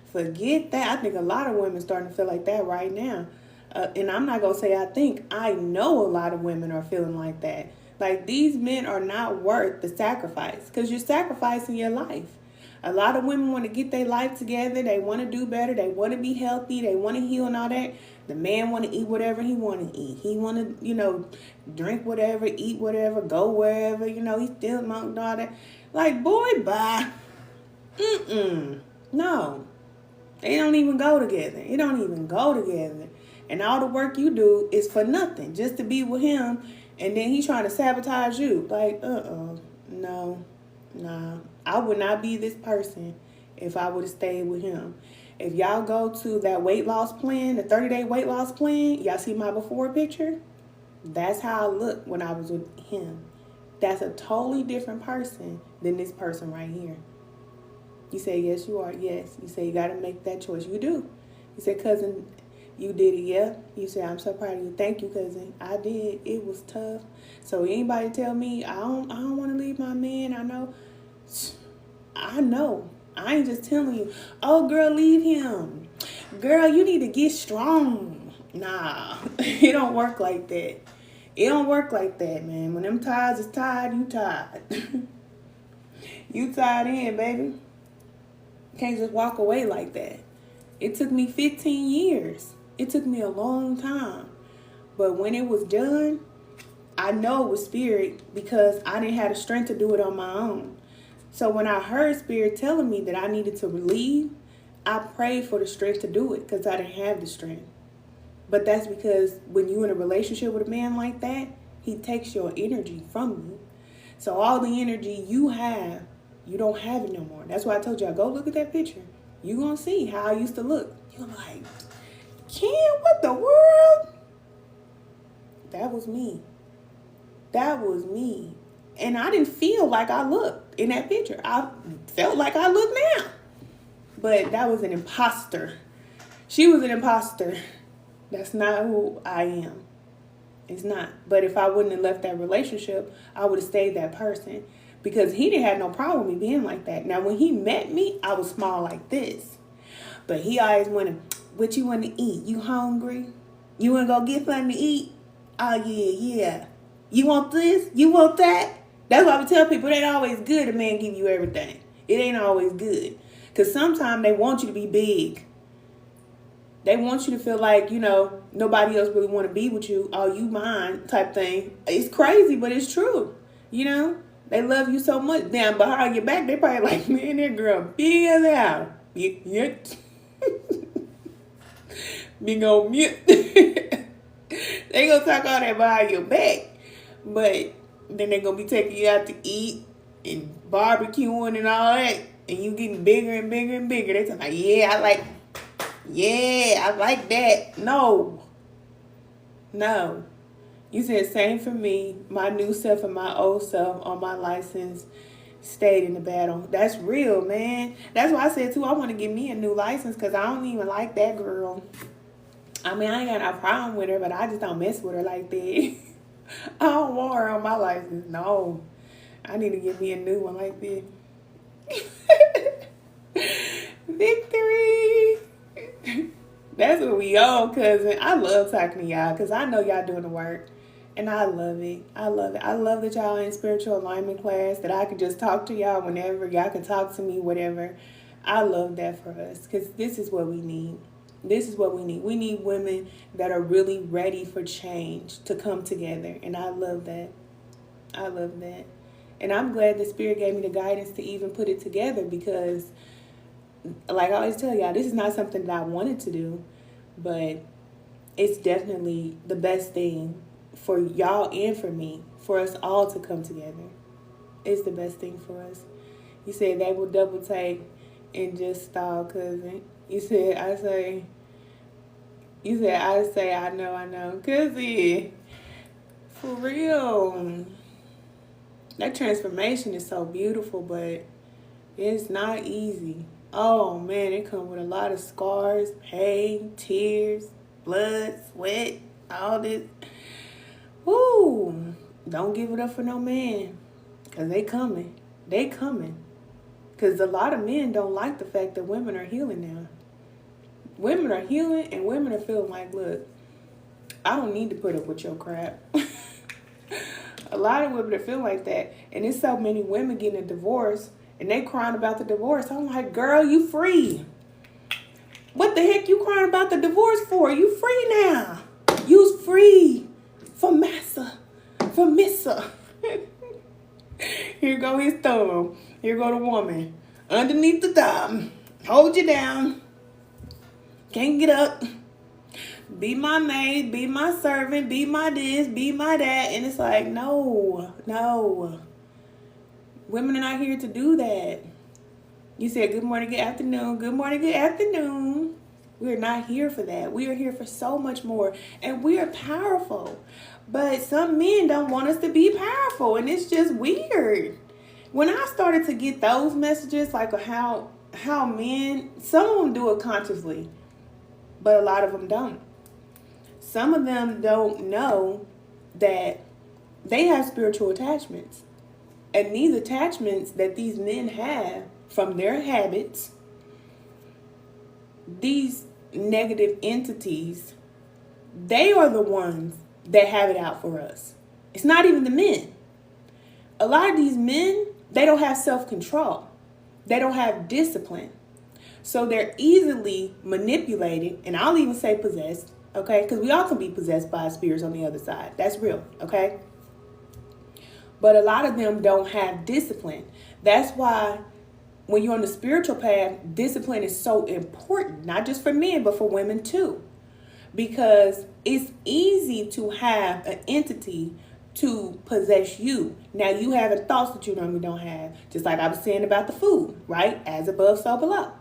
Forget that. I think a lot of women starting to feel like that right now. And I'm not going to say I think. I know a lot of women are feeling like that. Like, these men are not worth the sacrifice. Because you're sacrificing your life. A lot of women want to get their life together. They want to do better. They want to be healthy. They want to heal and all that. The man want to eat whatever he want to eat. He want to, drink whatever, eat whatever, go wherever. He still mountain all that. Like, boy, bye. No. They don't even go together. It don't even go together. And all the work you do is for nothing. Just to be with him. And then he trying to sabotage you. Like, no. Nah. I would not be this person if I would have stayed with him. If y'all go to that weight loss plan, the 30-day weight loss plan, y'all see my before picture? That's how I looked when I was with him. That's a totally different person than this person right here. You say, yes, you are. Yes. You say, you got to make that choice. You do. You say, cousin, you did it. Yeah. You say, I'm so proud of you. Thank you, cousin. I did. It was tough. So anybody tell me, I don't want to leave my man. I know. I ain't just telling you, oh, girl, leave him. Girl, you need to get strong. Nah, it don't work like that. It don't work like that, man. When them ties is tied, you tied. You tied in, baby. You can't just walk away like that. It took me 15 years. It took me a long time. But when it was done, I know it was spirit because I didn't have the strength to do it on my own. So when I heard spirit telling me that I needed to leave, I prayed for the strength to do it because I didn't have the strength. But that's because when you're in a relationship with a man like that, he takes your energy from you. So all the energy you have, you don't have it no more. That's why I told y'all, go look at that picture. You're going to see how I used to look. You're like, Ken, what the world? That was me. And I didn't feel like I looked in that picture. I felt like I look now. But that was an imposter. She was an imposter. That's not who I am. It's not. But if I wouldn't have left that relationship, I would have stayed that person. because he didn't have no problem with me being like that. Now, when he met me, I was small like this. But he always wanted, what you want to eat? You hungry? You want to go get something to eat? Oh, yeah. You want this? You want that? That's why I tell people it ain't always good a man give you everything. It ain't always good. Because sometimes they want you to be big. They want you to feel like, nobody else really want to be with you. Oh, you mine type thing. It's crazy, but it's true. They love you so much. Damn, behind your back, they probably like, man, that girl big as hell. Big old mute. They gonna talk all that behind your back. But then they gonna be taking you out to eat and barbecuing and all that. And you getting bigger and bigger and bigger. They talking like, I like that. No. You said same for me. My new self and my old self on my license stayed in the battle. That's real, man. That's why I said too, I want to get me a new license because I don't even like that girl. I mean, I ain't got no problem with her, but I just don't mess with her like that. I don't want her on my license. No. I need to get me a new one like this. Victory. That's what we on, cousin. I love talking to y'all because I know y'all doing the work. And I love it. I love that y'all in spiritual alignment class, that I can just talk to y'all whenever. Y'all can talk to me, whatever. I love that for us because this is what we need. This is what we need. We need women that are really ready for change to come together. And I love that. I love that. And I'm glad the Spirit gave me the guidance to even put it together because, like I always tell y'all, this is not something that I wanted to do, but it's definitely the best thing for y'all and for me, for us all to come together. It's the best thing for us. You said they will double take and just stall, cousin. You said, I say, I know. Cousin, for real. That transformation is so beautiful, but it's not easy. Oh, man, it comes with a lot of scars, pain, tears, blood, sweat, all this. Woo! Don't give it up for no man, because they coming. They coming. Because a lot of men don't like the fact that women are healing now. Women are healing and women are feeling like, look, I don't need to put up with your crap. A lot of women are feeling like that. And there's so many women getting a divorce and they crying about the divorce. I'm like, girl, you free. What the heck you crying about the divorce for? You free now. You's free from massa, from missa. Here go his thumb. Here go the woman. Underneath the thumb. Hold you down. Can't get up. Be my maid, be my servant, be my this, be my that. And it's like, no. Women are not here to do that. You said good morning, good afternoon. Good morning, good afternoon. We're not here for that. We are here for so much more. And we are powerful. But some men don't want us to be powerful. And it's just weird. When I started to get those messages, like how men, some of them do it consciously, but a lot of them don't. Some of them don't know that they have spiritual attachments. And these attachments that these men have from their habits, these negative entities, they are the ones that have it out for us. It's not even the men. A lot of these men, they don't have self-control. They don't have discipline. So they're easily manipulated, and I'll even say possessed, okay? Because we all can be possessed by spirits on the other side. That's real, okay? But a lot of them don't have discipline. That's why when you're on the spiritual path, discipline is so important, not just for men, but for women too. Because it's easy to have an entity to possess you. Now, you have thoughts that you normally don't have. Just like I was saying about the food, right? As above, so below.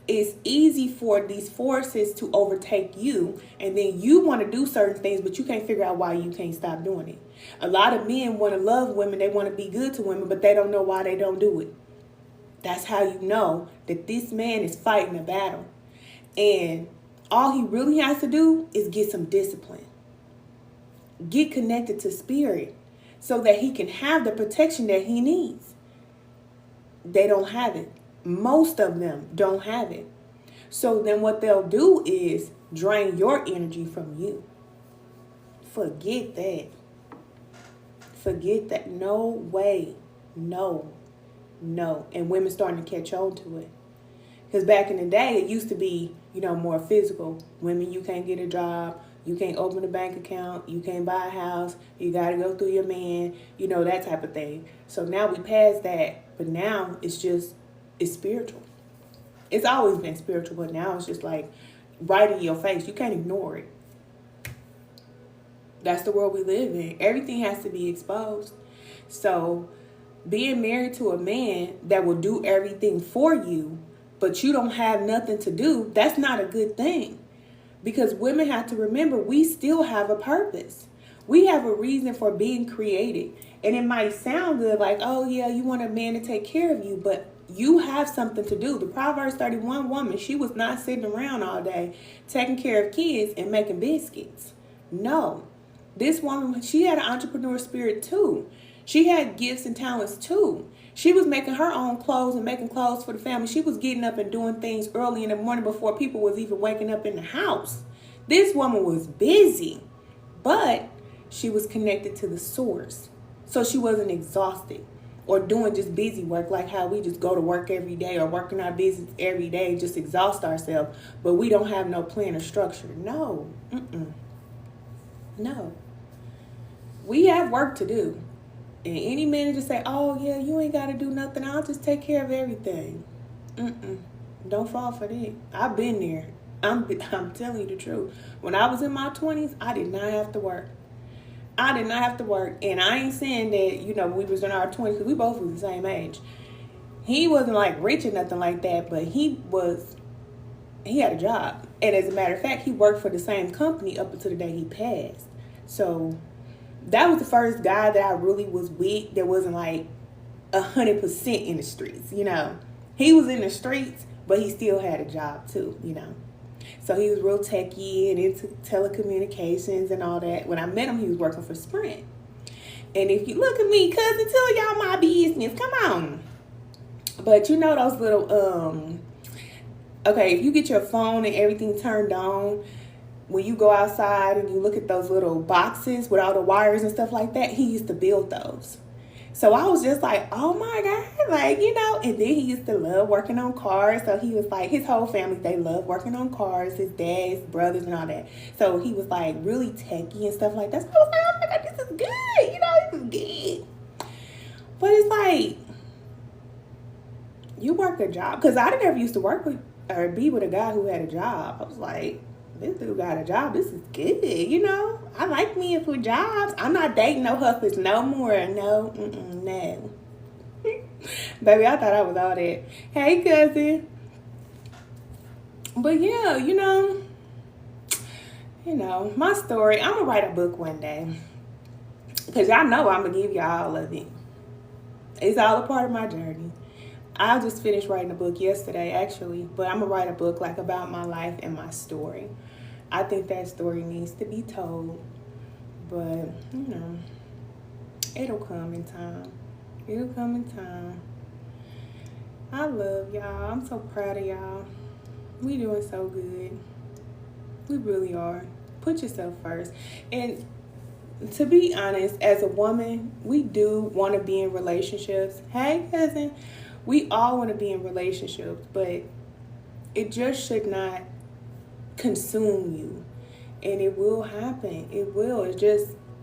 It's easy for these forces to overtake you, and then you want to do certain things, but you can't figure out why you can't stop doing it. A lot of men want to love women, they want to be good to women, but they don't know why they don't do it. That's how you know that this man is fighting a battle. And all he really has to do is get some discipline. Get connected to spirit. so that he can have the protection that he needs. They don't have it. Most of them don't have it. So then what they'll do is drain your energy from you. Forget that. Forget that. No way. No. And women starting to catch on to it. Because back in the day, it used to be, more physical. Women, you can't get a job. You can't open a bank account. You can't buy a house. You got to go through your man. That type of thing. So now we passed that. But now it's spiritual. It's always been spiritual, but now it's just like right in your face. You can't ignore it. That's the world we live in. Everything has to be exposed. So being married to a man that will do everything for you, but you don't have nothing to do, that's not a good thing. Because women have to remember, we still have a purpose. We have a reason for being created. And it might sound good like, oh yeah, you want a man to take care of you, but you have something to do. The Proverbs 31 woman, she was not sitting around all day taking care of kids and making biscuits. No. This woman, she had an entrepreneur spirit too. She had gifts and talents too. She was making her own clothes and making clothes for the family. She was getting up and doing things early in the morning before people was even waking up in the house. This woman was busy, but she was connected to the source. So she wasn't exhausted or doing just busy work like how we just go to work every day or working our business every day and just exhaust ourselves, but we don't have no plan or structure. No. No. We have work to do. And any man just say, oh yeah, you ain't got to do nothing. I'll just take care of everything. Don't fall for that. I've been there. I'm telling you the truth. When I was in my 20s, I did not have to work. And I ain't saying that, we was in our 20s because we both was the same age. He wasn't like rich or nothing like that, but he had a job. And as a matter of fact, he worked for the same company up until the day he passed. So that was the first guy that I really was with that wasn't like 100% in the streets, He was in the streets, but he still had a job too, So he was real techie and into telecommunications and all that. When I met him, he was working for Sprint. And if you look at me, cousin, tell y'all my business. Come on. But those little, okay, if you get your phone and everything turned on, when you go outside and you look at those little boxes with all the wires and stuff like that, he used to build those. So I was just like, oh my God, and then he used to love working on cars. So he was like, his whole family, they love working on cars, his dad, his brothers and all that. So he was like really techie and stuff like that. So I was like, oh my God, this is good, this is good. But it's like, you work a job. Because I didn't ever used to work with or be with a guy who had a job. I was like, this dude got a job. This is good, I like men with jobs. I'm not dating no hustlers no more. No, no. Baby, I thought I was all that. Hey, cousin. But yeah, my story. I'm gonna write a book one day because y'all know I'm gonna give y'all all of it. It's all a part of my journey. I just finished writing a book yesterday, actually, but I'm gonna write a book about my life and my story. I think that story needs to be told, but it'll come in time. It'll come in time. I love y'all. I'm so proud of y'all. We doing so good. We really are. Put yourself first. And to be honest, as a woman, we do want to be in relationships. Hey, cousin. We all want to be in relationships, but it just should not consume you. And it will happen. It will.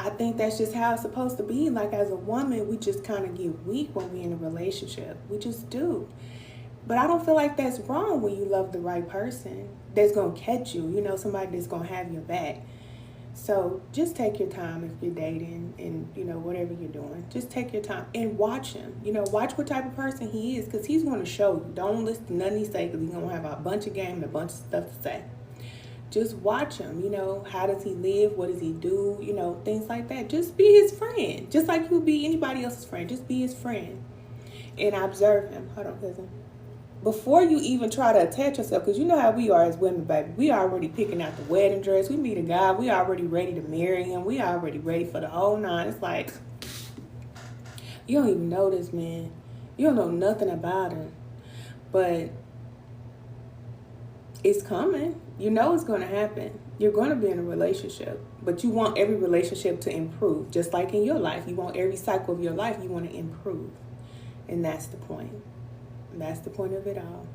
I think that's just how it's supposed to be. Like as a woman, we just kind of get weak when we're in a relationship. We just do. But I don't feel like that's wrong when you love the right person that's going to catch you, somebody that's going to have your back. So just take your time if you're dating and, whatever you're doing. Just take your time and watch him. Watch what type of person he is because he's going to show you. Don't listen to nothing he say because he's going to have a bunch of game and a bunch of stuff to say. Just watch him. How does he live? What does he do? Things like that. Just be his friend. Just like you would be anybody else's friend. Just be his friend and observe him. Hold on, cousin. Before you even try to attach yourself, because you know how we are as women, baby. We already picking out the wedding dress. We meet a guy. We already ready to marry him. We already ready for the whole nine. It's like, You don't even know this man. You don't know nothing about him. But it's coming. You know it's going to happen. You're going to be in a relationship. But you want every relationship to improve. Just like in your life. You want every cycle of your life, you want to improve. And that's the point. That's the point of it all.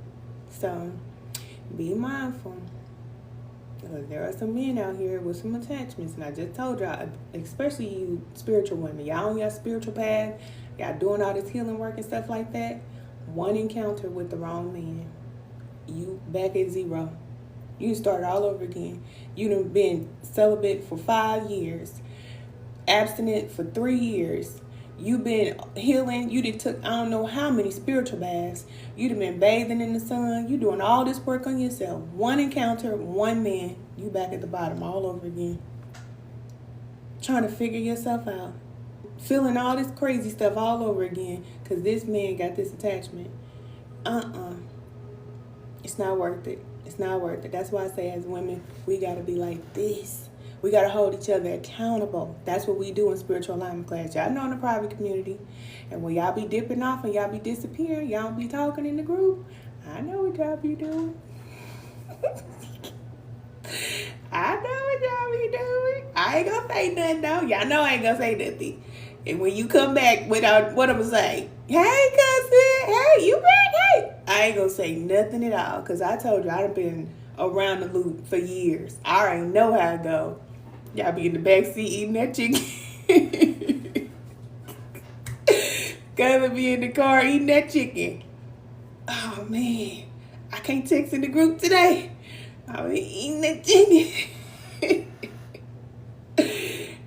So be mindful. Because there are some men out here with some attachments. And I just told y'all, especially you spiritual women, y'all on your spiritual path, y'all doing all this healing work and stuff like that. One encounter with the wrong man, you back at zero. You start all over again. You done been celibate for 5 years, abstinent for 3 years. You been healing. You done took I don't know how many spiritual baths. You done been bathing in the sun. You doing all this work on yourself. One encounter, one man. You back at the bottom all over again. Trying to figure yourself out. Feeling all this crazy stuff all over again because this man got this attachment. It's not worth it. It's not worth it. That's why I say as women, we got to be like this. We got to hold each other accountable. That's what we do in spiritual alignment class. Y'all know in the private community. And when y'all be dipping off and y'all be disappearing, y'all don't be talking in the group. I know what y'all be doing. I know what y'all be doing. I ain't gonna say nothing though. Y'all know I ain't gonna say nothing. And when you come back without what I'm gonna say, hey cousin, hey, you back, hey. I ain't gonna say nothing at all. Cause I told you I done been around the loop for years. I already know how it go. Y'all be in the back seat eating that chicken. Cousin be in the car eating that chicken. Oh man, I can't text in the group today. I be eating that chicken.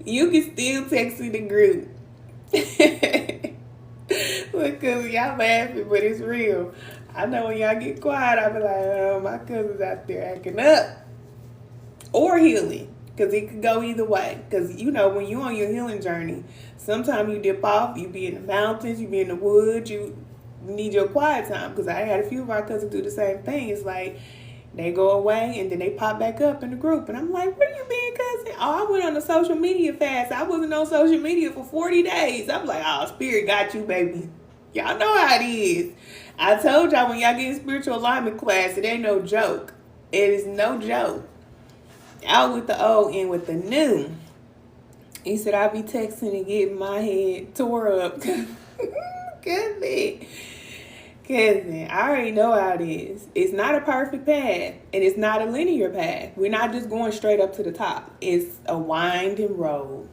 You can still text in the group. Because y'all laughing, but it's real. I know when y'all get quiet, I be like, oh, my cousin's out there acting up. Or healing. Because it could go either way. Because, you know, when you're on your healing journey, sometimes you dip off. You be in the mountains. You be in the woods. You need your quiet time. Because I had a few of our cousins do the same thing. It's like they go away and then they pop back up in the group. And I'm like, where you been, cousin? Oh, I went on a social media fast. I wasn't on social media for 40 days. I'm like, oh, spirit got you, baby. Y'all know how it is. I told y'all when y'all get in spiritual alignment class, it ain't no joke. It is no joke. Out with the old, in with the new. He said, I be texting and getting my head tore up. Cousin, I already know how it is. It's not a perfect path, and it's not a linear path. We're not just going straight up to the top. It's a winding road.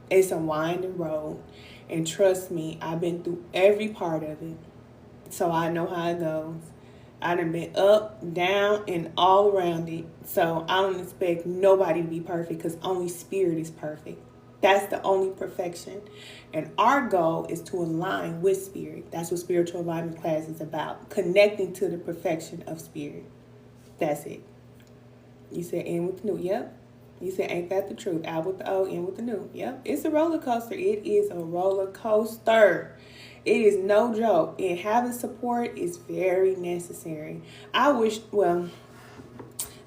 It's a winding road. And trust me, I've been through every part of it. So I know how it goes. I done been up, down, and all around it. So I don't expect nobody to be perfect because only spirit is perfect. That's the only perfection. And our goal is to align with spirit. That's what spiritual alignment class is about. Connecting to the perfection of spirit. That's it. You said in with the new. Yep. You said ain't that the truth? Out with the old, in with the new. Yep. It's a roller coaster. It is a roller coaster. It is no joke. And having support is very necessary. I wish, well,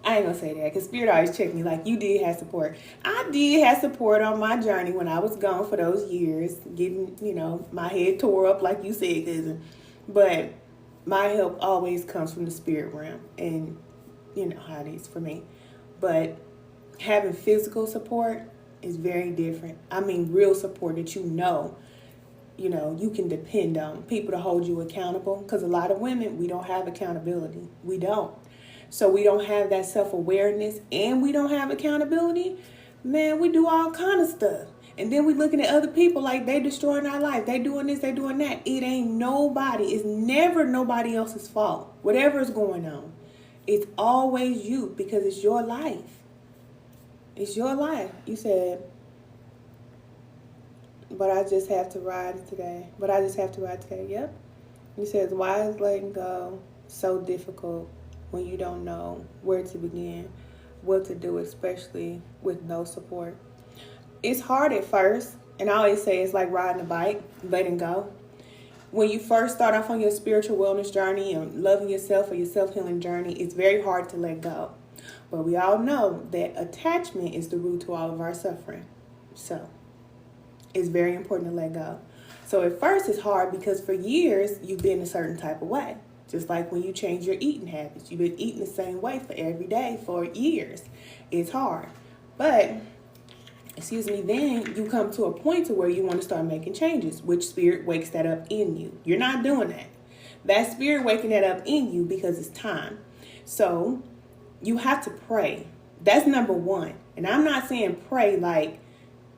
I ain't gonna say that because Spirit always checked me like you did have support. I did have support on my journey when I was gone for those years, getting, you know, my head tore up like you said, cousin. But my help always comes from the spirit realm, and you know how it is for me. But having physical support is very different. I mean, real support that you know, you can depend on people to hold you accountable. Because a lot of women, we don't have accountability. We don't. So we don't have that self-awareness and we don't have accountability. Man, we do all kind of stuff. And then we looking at other people like they destroying our life. They doing this, they doing that. It ain't nobody. It's never nobody else's fault. Whatever is going on. It's always you because it's your life. It's your life. You said, but I just have to ride today. Yep. You said, why is letting go so difficult when you don't know where to begin, what to do, especially with no support? It's hard at first. And I always say it's like riding a bike, letting go. When you first start off on your spiritual wellness journey and loving yourself or your self-healing journey, it's very hard to let go. But we all know that attachment is the root to all of our suffering. So it's very important to let go. So at first it's hard because for years you've been a certain type of way. Just like when you change your eating habits. You've been eating the same way for every day for years. It's hard. But, then you come to a point to where you want to start making changes, which spirit wakes that up in you. You're not doing that. That spirit waking that up in you because it's time. So you have to pray. That's number one. And I'm not saying pray like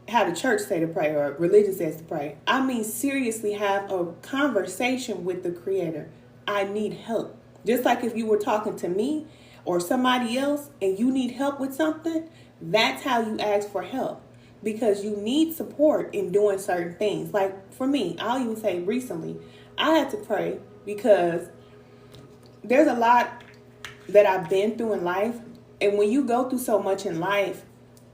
how the church say to pray or religion says to pray. I mean seriously have a conversation with the Creator. I need help. Just like if you were talking to me or somebody else and you need help with something, that's how you ask for help. Because you need support in doing certain things. Like for me, I'll even say recently, I had to pray because there's a lot that I've been through in life. And when you go through so much in life,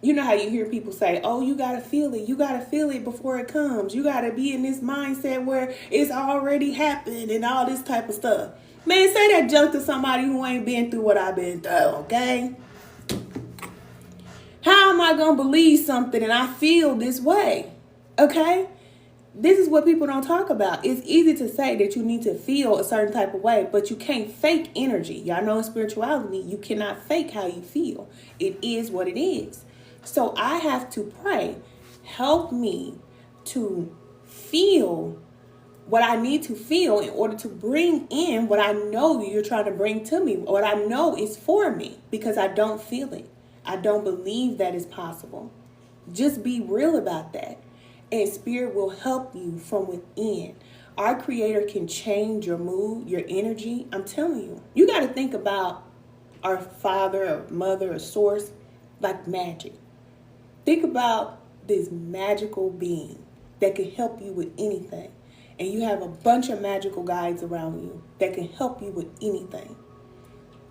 you know how you hear people say, oh, you got to feel it. You got to feel it before it comes. You got to be in this mindset where it's already happened and all this type of stuff. Man, say that junk to somebody who ain't been through what I've been through, okay? How am I going to believe something and I feel this way? Okay? This is what people don't talk about. It's easy to say that you need to feel a certain type of way, but you can't fake energy. Y'all know in spirituality, you cannot fake how you feel. It is what it is. So I have to pray. Help me to feel what I need to feel in order to bring in what I know you're trying to bring to me, what I know is for me, because I don't feel it. I don't believe that is possible. Just be real about that. And spirit will help you from within. Our Creator can change your mood, your energy. I'm telling you. You got to think about our father or mother or source like magic. Think about this magical being that can help you with anything. And you have a bunch of magical guides around you that can help you with anything.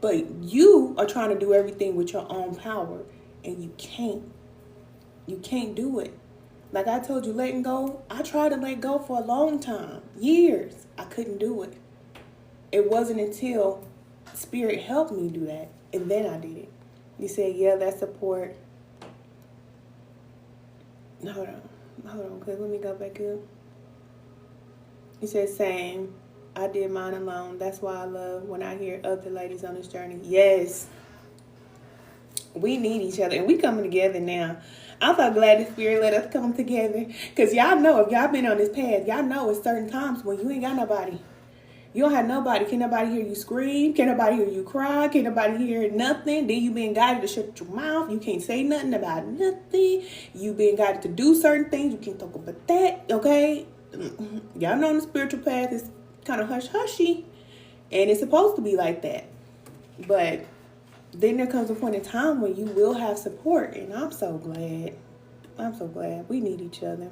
But you are trying to do everything with your own power, and you can't. You can't do it. Like I told you, letting go, I tried to let go for a long time. Years. I couldn't do it. It wasn't until Spirit helped me do that, and then I did it. You said, yeah, that's support. Hold on, cause let me go back up. You said, same. I did mine alone. That's why I love when I hear other ladies on this journey. Yes. We need each other, and we coming together now. I'm so glad the Spirit let us come together. Because y'all know, if y'all been on this path, y'all know it's certain times when you ain't got nobody. You don't have nobody. Can't nobody hear you scream. Can't nobody hear you cry. Can't nobody hear nothing. Then you being guided to shut your mouth. You can't say nothing about nothing. You being guided to do certain things. You can't talk about that, okay? Y'all know the spiritual path is kind of hush-hushy. And it's supposed to be like that. But then there comes a point in time when you will have support. And I'm so glad. I'm so glad. We need each other.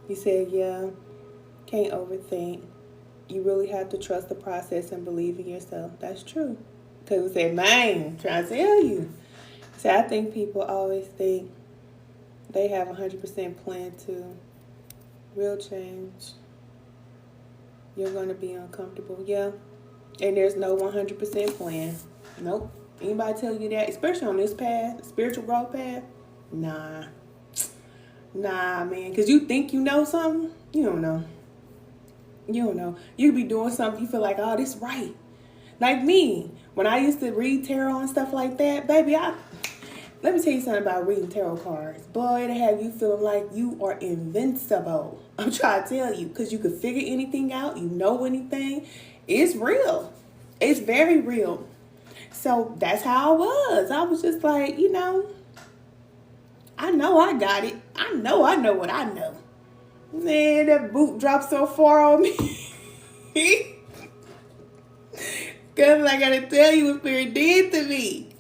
You said, yeah, can't overthink. You really have to trust the process and believe in yourself. That's true. Because we say, man, I'm trying to tell you. So I think people always think they have 100% plan to real change. You're going to be uncomfortable. Yeah. And there's no 100% plan. Nope. Anybody tell you that, especially on this path, spiritual growth path? Nah, man. Because you think you know something, you don't know. You don't know. You could be doing something, you feel like, oh, this right. Like me, when I used to read tarot and stuff like that, baby, let me tell you something about reading tarot cards. Boy, it'll have you feeling like you are invincible. I'm trying to tell you, because you could figure anything out, you know anything. It's real. It's very real. So that's how I was. I was just like, I know I got it. I know what I know. Man, that boot dropped so far on me. Because I got to tell you what Spirit did to me.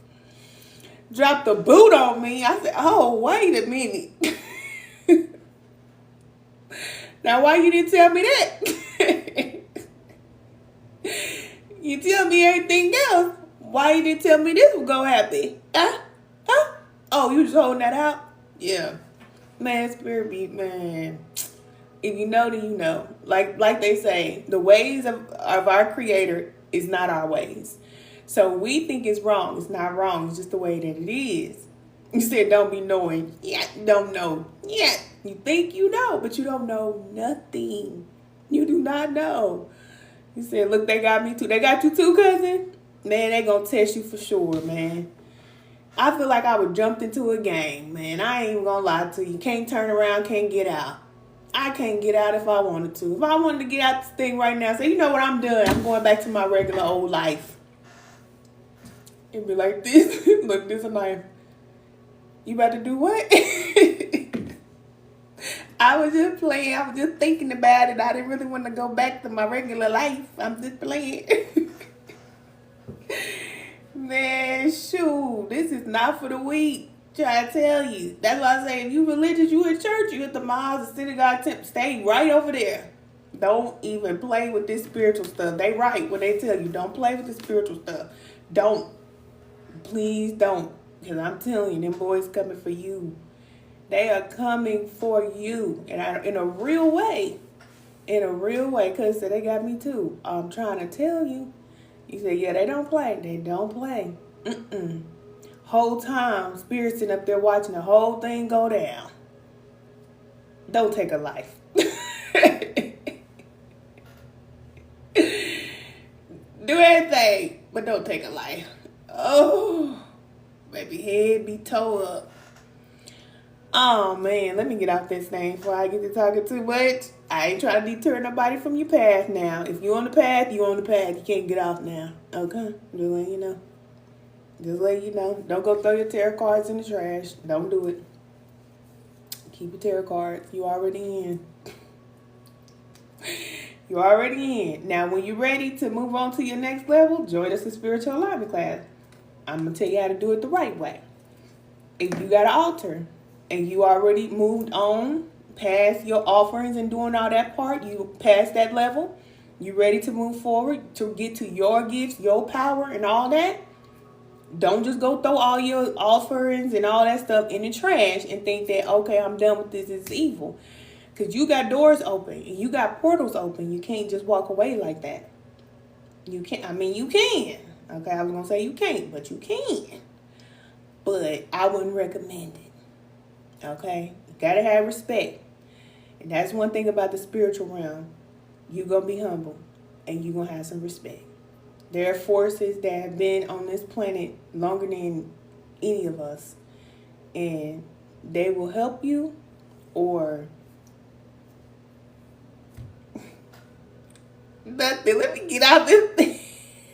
Dropped the boot on me. I said, oh, wait a minute. Now, why you didn't tell me that? You tell me everything else. Why you didn't tell me this was going to happen? Huh? Oh, you just holding that out? Yeah. Man, Spirit be, man. If you know, then you know. Like they say, the ways of our Creator is not our ways. So we think it's wrong. It's not wrong. It's just the way that it is. You said don't be knowing. Yeah, don't know. Yeah, you think you know, but you don't know nothing. You do not know. You said, look, they got me too. They got you too, cousin? Man, they gonna test you for sure, man. I feel like I was jumped into a game, man. I ain't even gonna lie to you. Can't turn around, can't get out. I can't get out if I wanted to. If I wanted to get out this thing right now, say, you know what, I'm done. I'm going back to my regular old life. It'd be like this. Look, this a knife. You about to do what? I was just playing. I was just thinking about it. I didn't really want to go back to my regular life. I'm just playing. Man, shoot. This is not for the weak. Try to tell you. That's why I say if you religious, you in church, you at the mosque, the synagogue, temple, stay right over there. Don't even play with this spiritual stuff. They right when they tell you don't play with the spiritual stuff. Don't. Please don't. Because I'm telling you, them boys coming for you. They are coming for you. And in a real way. In a real way. Because they got me too. I'm trying to tell you. You say, yeah, they don't play. They don't play. Whole time, spirit sitting up there watching the whole thing go down. Don't take a life. Do everything, but don't take a life. Oh, baby, head be tore up. Oh, man, let me get off this thing before I get to talking too much. I ain't trying to deter nobody from your path now. If you on the path, you on the path. You can't get off now. Okay? Just letting you know. Just let you know. Don't go throw your tarot cards in the trash. Don't do it. Keep your tarot cards. You already in. You're already in. Now, when you're ready to move on to your next level, join us in Spiritual Alignment class. I'm going to tell you how to do it the right way. If you got an altar and you already moved on past your offerings and doing all that part, you passed that level, you ready to move forward to get to your gifts, your power, and all that. Don't just go throw all your offerings and all that stuff in the trash and think that, okay, I'm done with this. It's evil. Because you got doors open and you got portals open. You can't just walk away like that. You can't. I mean, you can. Okay, I was going to say you can't, but you can. But I wouldn't recommend it. Okay? You got to have respect. And that's one thing about the spiritual realm. You're going to be humble and you're going to have some respect. There are forces that have been on this planet longer than any of us. And they will help you or nothing. Let me get out this thing.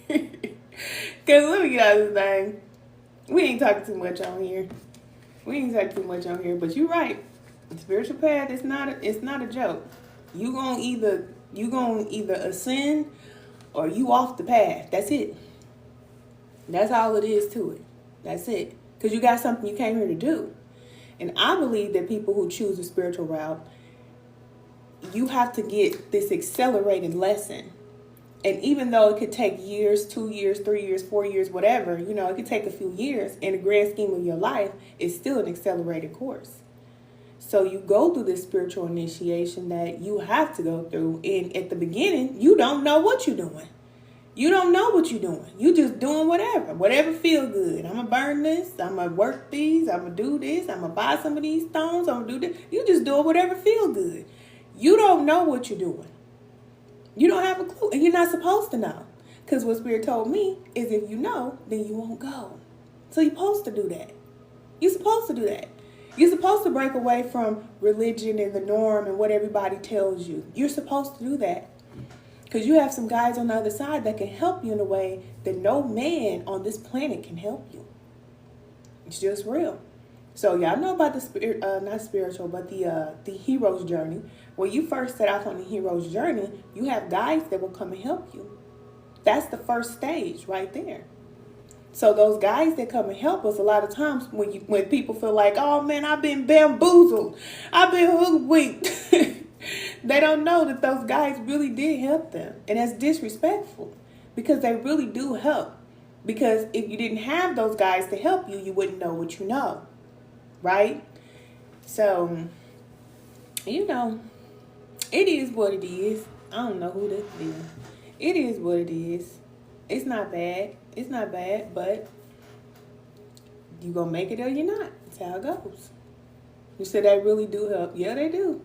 Because let me get out this thing. We ain't talking too much on here. But you're right. The spiritual path is not a joke. You gonna either ascend or you off the path. That's it. That's all it is to it. That's it. Because you got something you came here to do. And I believe that people who choose a spiritual route, you have to get this accelerated lesson. And even though it could take years, 2 years, 3 years, 4 years, whatever, it could take a few years, in the grand scheme of your life, it's still an accelerated course. So you go through this spiritual initiation that you have to go through. And at the beginning, you don't know what you're doing. You don't know what you're doing. You just doing whatever feel good. I'm going to burn this. I'm going to work these. I'm going to do this. I'm going to buy some of these stones. I'm going to do this. You just doing whatever feel good. You don't know what you're doing. You don't have a clue. And you're not supposed to know. Because what Spirit told me is if you know, then you won't go. So you're supposed to do that. You're supposed to do that. You're supposed to break away from religion and the norm and what everybody tells you. You're supposed to do that. Because you have some guys on the other side that can help you in a way that no man on this planet can help you. It's just real. So y'all know about the spirit, not spiritual, but the hero's journey. When you first set out on the hero's journey, you have guys that will come and help you. That's the first stage right there. So those guys that come and help us, a lot of times when people feel like, oh man, I've been bamboozled, I've been hoodwinked. They don't know that those guys really did help them. And that's disrespectful because they really do help. Because if you didn't have those guys to help you, you wouldn't know what you know. Right? So, it is what it is. I don't know who this is. It is what it is. It's not bad. But you gonna make it or you're not. That's how it goes. You said they really do help. Yeah, they do.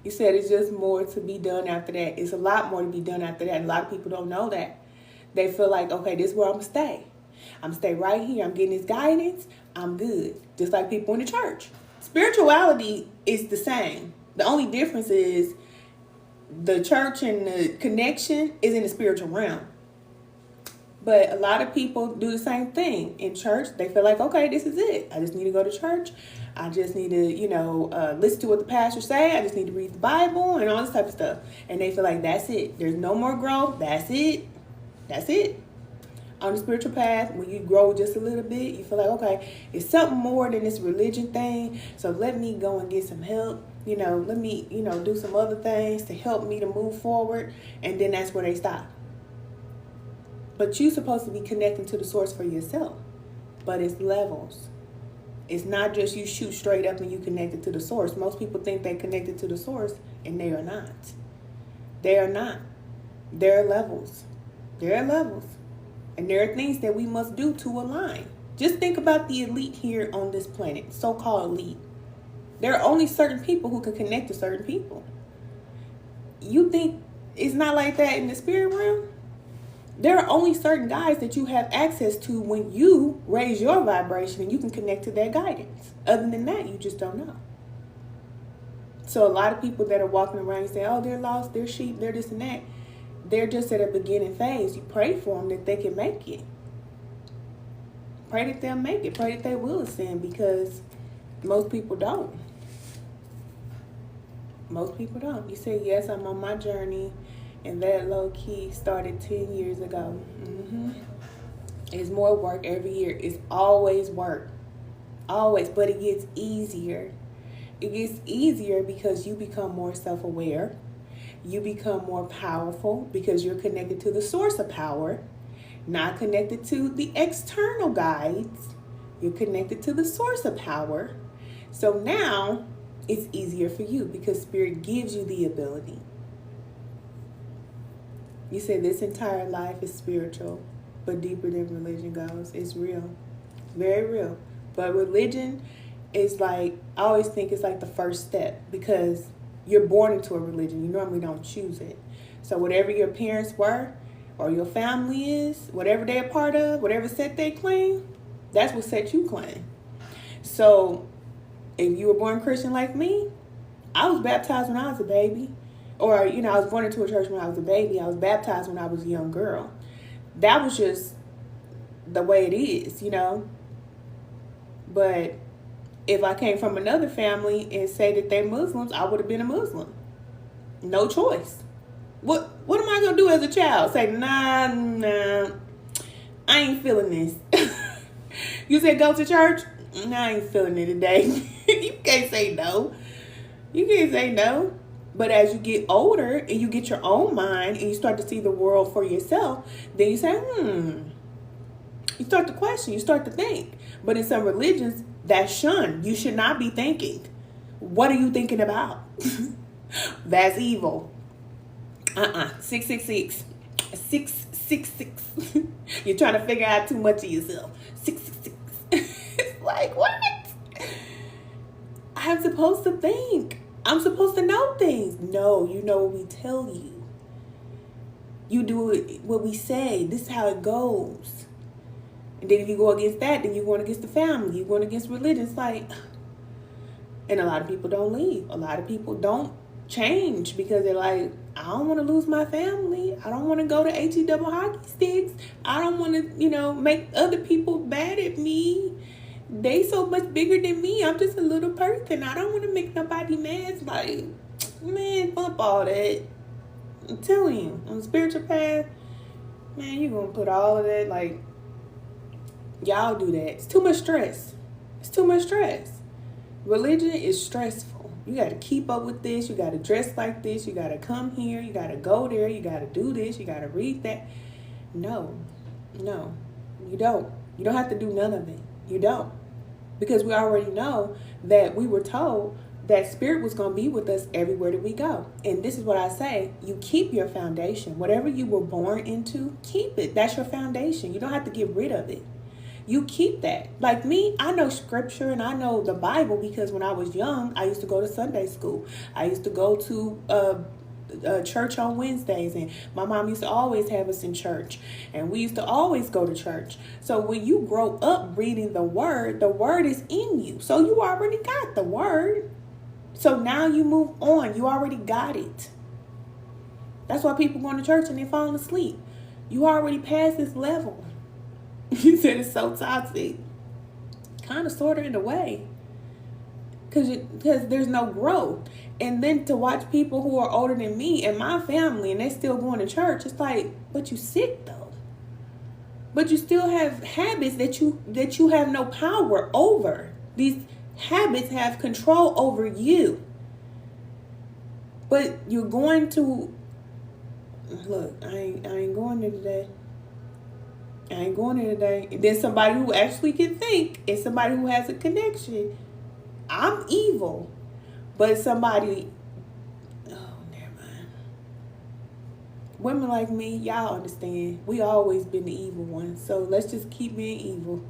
You said it's just more to be done after that. It's a lot more to be done after that. A lot of people don't know that. They feel like, okay, this is where I'm going to stay. I'm going to stay right here. I'm getting this guidance. I'm good. Just like people in the church. Spirituality is the same. The only difference is the church and the connection is in the spiritual realm. But a lot of people do the same thing. In church, they feel like, okay, this is it. I just need to go to church. I just need to, listen to what the pastor say. I just need to read the Bible and all this type of stuff. And they feel like that's it. There's no more growth. That's it. That's it. On the spiritual path, when you grow just a little bit, you feel like, okay, it's something more than this religion thing. So let me go and get some help. Let me, do some other things to help me to move forward. And then that's where they stop. But you're supposed to be connecting to the source for yourself. But it's levels. It's not just you shoot straight up and you connected to the source. Most people think they connected to the source, and they are not. They are not. There are levels. There are levels. And there are things that we must do to align. Just think about the elite here on this planet, so-called elite. There are only certain people who can connect to certain people. You think it's not like that in the spirit realm? There are only certain guides that you have access to when you raise your vibration and you can connect to their guidance. Other than that, you just don't know. So a lot of people that are walking around and say, oh, they're lost, they're sheep, they're this and that. They're just at a beginning phase. You pray for them that they can make it. Pray that they'll make it. Pray that they will ascend, because most people don't. Most people don't. You say, yes, I'm on my journey. And that low-key started 10 years ago. It's more work every year. It's always work. Always. But it gets easier. It gets easier because you become more self-aware. You become more powerful because you're connected to the source of power. Not connected to the external guides. You're connected to the source of power. So now it's easier for you because Spirit gives you the ability. You say this entire life is spiritual, but deeper than religion goes. It's real. Very real. But religion is like, I always think it's like the first step, because you're born into a religion. You normally don't choose it. So whatever your parents were or your family is, whatever they're a part of, whatever set they claim, that's what set you claim. So if you were born Christian like me, I was baptized when I was a baby. Or, I was born into a church when I was a baby. I was baptized when I was a young girl. That was just the way it is, But if I came from another family and say that they're Muslims, I would have been a Muslim. No choice. What am I going to do as a child? Say, nah, I ain't feeling this. You said go to church? Nah, I ain't feeling it today. You can't say no. You can't say no. But as you get older and you get your own mind and you start to see the world for yourself, then you say, You start to question, you start to think. But in some religions, that's shunned. You should not be thinking. What are you thinking about? That's evil. 666. 666. You're trying to figure out too much of yourself. 666. It's like, what? I'm supposed to think. I'm supposed to know things. No, you know what we tell you. You do what we say. This is how it goes. And then if you go against that, then you're going against the family. You're going against religion. It's like, and a lot of people don't leave. A lot of people don't change because they're like, I don't want to lose my family. I don't want to go to HE double hockey sticks. I don't want to, make other people bad at me. They so much bigger than me. I'm just a little person. I don't want to make nobody mad. It's like, man, bump all that. I'm telling you, on the spiritual path, man, you're going to put all of that, like, y'all do that. It's too much stress. It's too much stress. Religion is stressful. You got to keep up with this. You got to dress like this. You got to come here. You got to go there. You got to do this. You got to read that. No, you don't. You don't have to do none of it. You don't. Because we already know that we were told that Spirit was going to be with us everywhere that we go. And this is what I say. You keep your foundation. Whatever you were born into, keep it. That's your foundation. You don't have to get rid of it. You keep that. Like me, I know scripture and I know the Bible because when I was young, I used to go to Sunday school. I used to go to church on Wednesdays, and my mom used to always have us in church, and we used to always go to church. So when you grow up reading the word is in you. So you already got the word. So now you move on. You already got it. That's why people going to church and they're falling asleep. You already passed this level. You said it's so toxic. Kind of, sort of, in a way. Because there's no growth. And then to watch people who are older than me and my family and they still going to church, it's like, but you sick though. But you still have habits that you have no power over. These habits have control over you. But you're going to look, I ain't going there today. I ain't going there today. And then somebody who actually can think and somebody who has a connection. I'm evil. But somebody, oh, never mind. Women like me, y'all understand. We always been the evil one. So let's just keep being evil.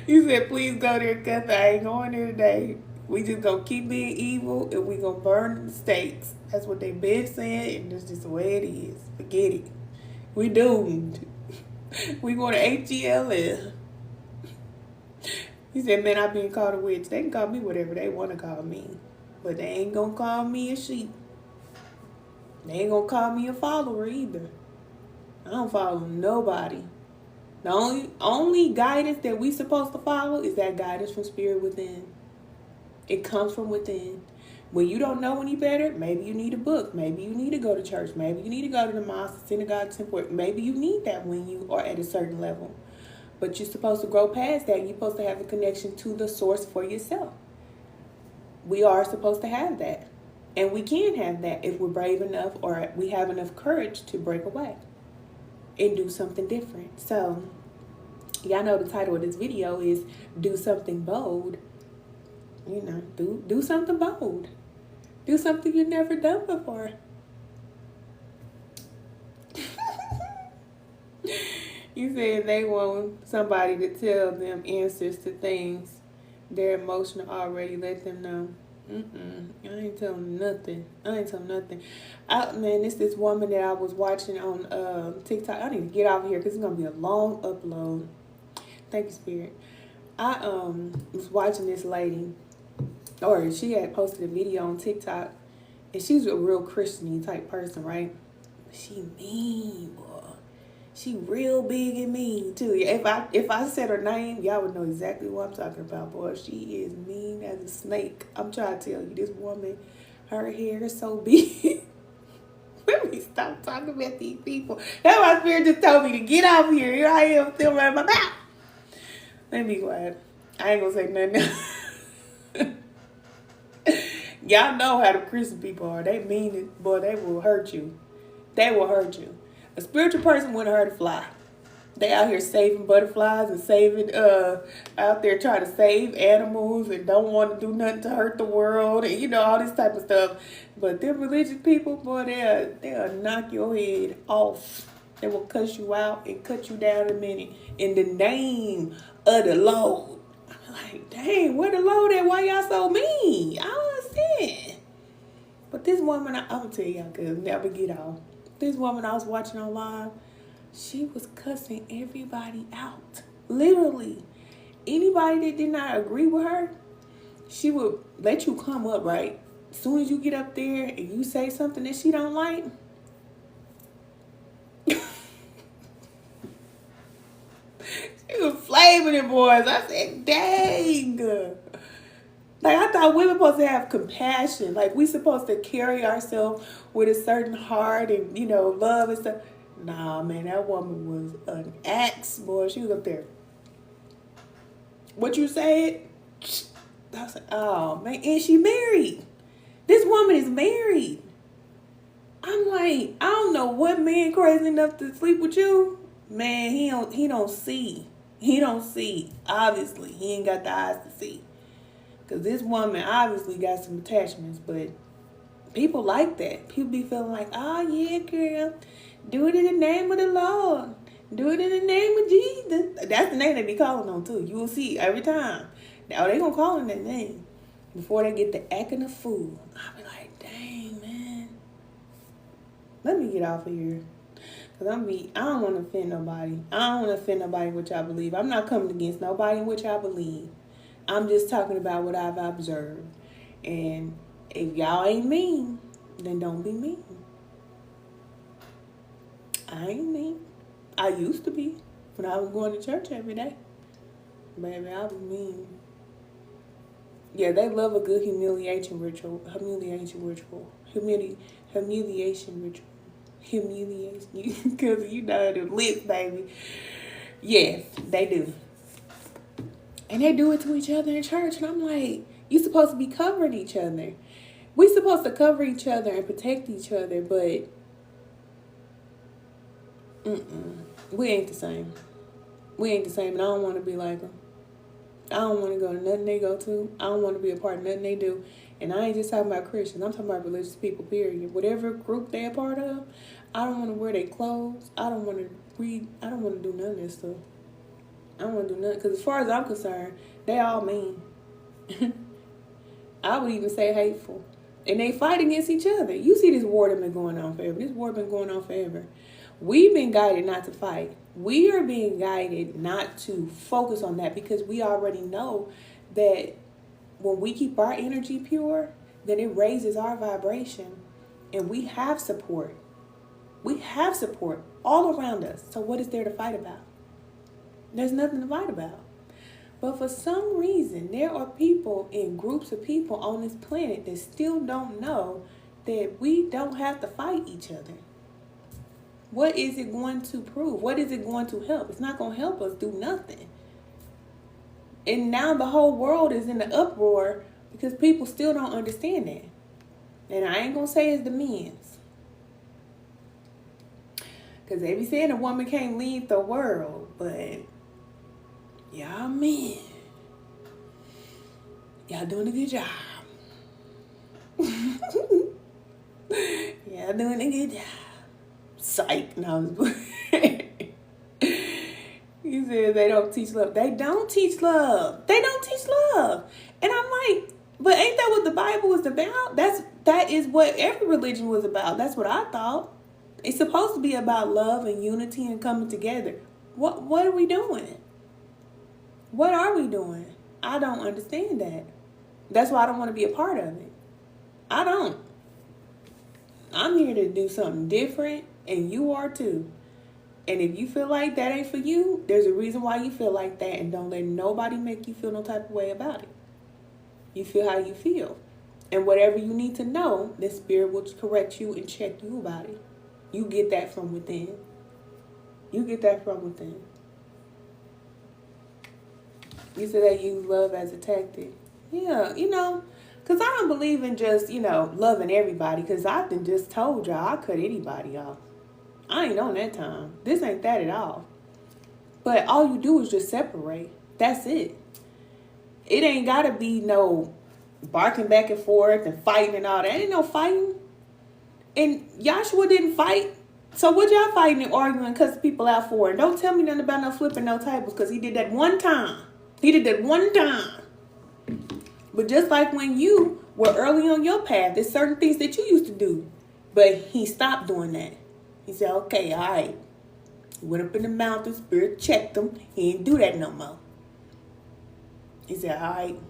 You said, please go there, because I ain't going there today. We just gonna keep being evil and we gonna burn the stakes. That's what they been saying, and that's just the way it is. Forget it. We doomed. We going to HGLF. He said, man, I'm being called a witch. They can call me whatever they want to call me. But they ain't going to call me a sheep. They ain't going to call me a follower either. I don't follow nobody. The only guidance that we supposed to follow is that guidance from spirit within. It comes from within. When you don't know any better, maybe you need a book. Maybe you need to go to church. Maybe you need to go to the mosque, synagogue, temple. Maybe you need that when you are at a certain level. But you're supposed to grow past that. You're supposed to have a connection to the source for yourself. We are supposed to have that. And we can have that if we're brave enough or we have enough courage to break away and do something different. So, y'all know the title of this video is Do Something Bold. You know, do something bold. Do something you've never done before. You said they want somebody to tell them answers to things they're emotional already. Let them know. I ain't telling nothing. Man, it's this woman that I was watching on TikTok. I need to get out of here because it's gonna be a long upload. Thank you, Spirit. I was watching this lady, or she had posted a video on TikTok, and she's a real Christian type person, right? She mean, boy. She real big and mean too. If I said her name, y'all would know exactly what I'm talking about, boy. She is mean as a snake. I'm trying to tell you, this woman, her hair is so big. Let me stop talking about these people. That my spirit just told me to get out of here. Here I am, still running my mouth. Let me be quiet. I ain't gonna say nothing. Y'all know how the Christian people are. They mean it, boy. They will hurt you. They will hurt you. A spiritual person wouldn't hurt a fly. They out here saving butterflies and saving, out there trying to save animals and don't want to do nothing to hurt the world and, you know, all this type of stuff. But them religious people, boy, they'll knock your head off. They will cuss you out and cut you down in a minute in the name of the Lord. I'm like, dang, where the Lord at? Why y'all so mean? I don't understand. But this woman, I'm going to tell y'all, because never get off. This woman I was watching on live, she was cussing everybody out. Literally. Anybody that did not agree with her, she would let you come up, right? As soon as you get up there and you say something that she don't like, she was flaming it, boys. I said, dang. Like, I thought women supposed to have compassion. Like, we supposed to carry ourselves with a certain heart and, you know, love and stuff. Nah, man, that woman was an axe, boy. She was up there. What you said? I was like, oh, man. And she married. This woman is married. I'm like, I don't know what man crazy enough to sleep with you. Man, he don't see. He don't see. Obviously, he ain't got the eyes to see. Because this woman obviously got some attachments, but people like that. People be feeling like, oh, yeah, girl, do it in the name of the Lord. Do it in the name of Jesus. That's the name they be calling on too. You will see every time. Now they gonna call on that name before they get to acting a fool. I'll be like, dang man, let me get off of here. Cause I don't want to offend nobody. I don't want to offend nobody in which I believe. I'm not coming against nobody in which I believe. I'm just talking about what I've observed. And if y'all ain't mean, then don't be mean. I ain't mean. I used to be when I was going to church every day. Baby, I was mean. Yeah, they love a good humiliation ritual. Humiliation ritual. Humiliation ritual. Humiliation. Because you know the lips, baby. Yes, they do. And they do it to each other in church. And I'm like, you supposed to be covering each other. We supposed to cover each other and protect each other, but we ain't the same. We ain't the same, and I don't want to be like them. I don't want to go to nothing they go to. I don't want to be a part of nothing they do. And I ain't just talking about Christians. I'm talking about religious people, period. Whatever group they're a part of, I don't want to wear their clothes. I don't want to read. I don't want to do none of this stuff. I don't want to do nothing. Because as far as I'm concerned, they all mean. I would even say hateful. And they fight against each other. You see this war that's been going on forever. This war been going on forever. We've been guided not to fight. We are being guided not to focus on that because we already know that when we keep our energy pure, then it raises our vibration. And we have support. We have support all around us. So what is there to fight about? There's nothing to fight about. But for some reason, there are people in groups of people on this planet that still don't know that we don't have to fight each other. What is it going to prove? What is it going to help? It's not going to help us do nothing. And now the whole world is in the uproar because people still don't understand that. And I ain't going to say it's the men's. Because they be saying a woman can't lead the world, but y'all men, y'all doing a good job. Y'all doing a good job. Psych. No, he said they don't teach love. They don't teach love. They don't teach love. And I'm like, but ain't that what the Bible was about? That is what every religion was about. That's what I thought. It's supposed to be about love and unity and coming together. What are we doing? What are we doing? I don't understand that. That's why I don't want to be a part of it. I don't. I'm here to do something different, and you are too. And if you feel like that ain't for you, there's a reason why you feel like that, and don't let nobody make you feel no type of way about it. You feel how you feel. And whatever you need to know, the spirit will correct you and check you about it. You get that from within. You get that from within. You said they use love as a tactic. Yeah, because I don't believe in just, loving everybody. Because I done just told y'all I cut anybody off. I ain't on that time. This ain't that at all. But all you do is just separate. That's it. It ain't got to be no barking back and forth and fighting and all that. Ain't no fighting. And Joshua didn't fight. So what y'all fighting and arguing and cussing people out for? And don't tell me nothing about no flipping no tables because he did that one time. He did that one time. But just like when you were early on your path, there's certain things that you used to do. But he stopped doing that. He said, okay, all right. He went up in the mountain, spirit checked him. He didn't do that no more. He said, all right,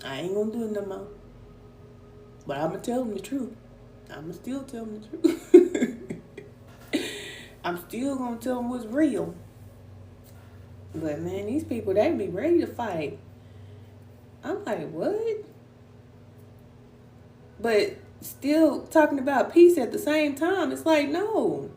I ain't going to do it no more. But I'm going to tell him the truth. I'm going to still tell him the truth. I'm still going to tell him what's real. But, man, these people, they be ready to fight. I'm like, what? But still talking about peace at the same time. It's like, no.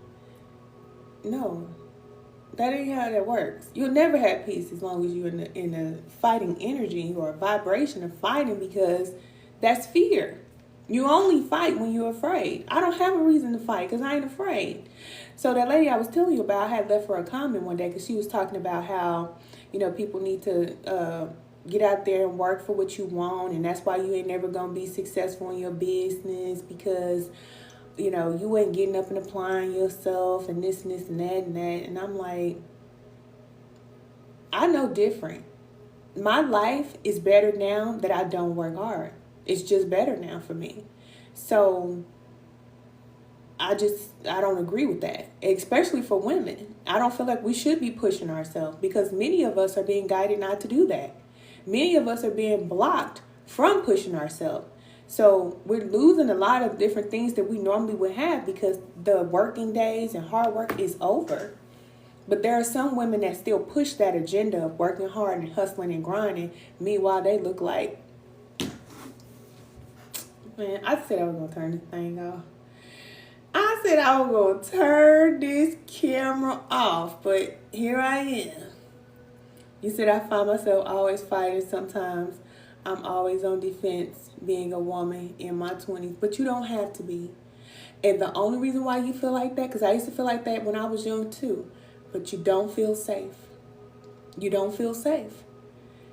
That ain't how that works. You'll never have peace as long as you're in a fighting energy or a vibration of fighting because that's fear. You only fight when you're afraid. I don't have a reason to fight because I ain't afraid. So that lady I was telling you about, I had left her a comment one day because she was talking about how, people need to get out there and work for what you want. And that's why you ain't never going to be successful in your business because you know, you ain't getting up and applying yourself and this and this and that and that. And I'm like, I know different. My life is better now that I don't work hard. It's just better now for me. So I don't agree with that, especially for women. I don't feel like we should be pushing ourselves because many of us are being guided not to do that. Many of us are being blocked from pushing ourselves. So we're losing a lot of different things that we normally would have because the working days and hard work is over. But there are some women that still push that agenda of working hard and hustling and grinding. Meanwhile, they look like, man, I said I was going to turn this thing off. I said I was going to turn this camera off, but here I am. You said I find myself always fighting sometimes. I'm always on defense being a woman in my 20s, but you don't have to be. And the only reason why you feel like that, because I used to feel like that when I was young too, but you don't feel safe. You don't feel safe.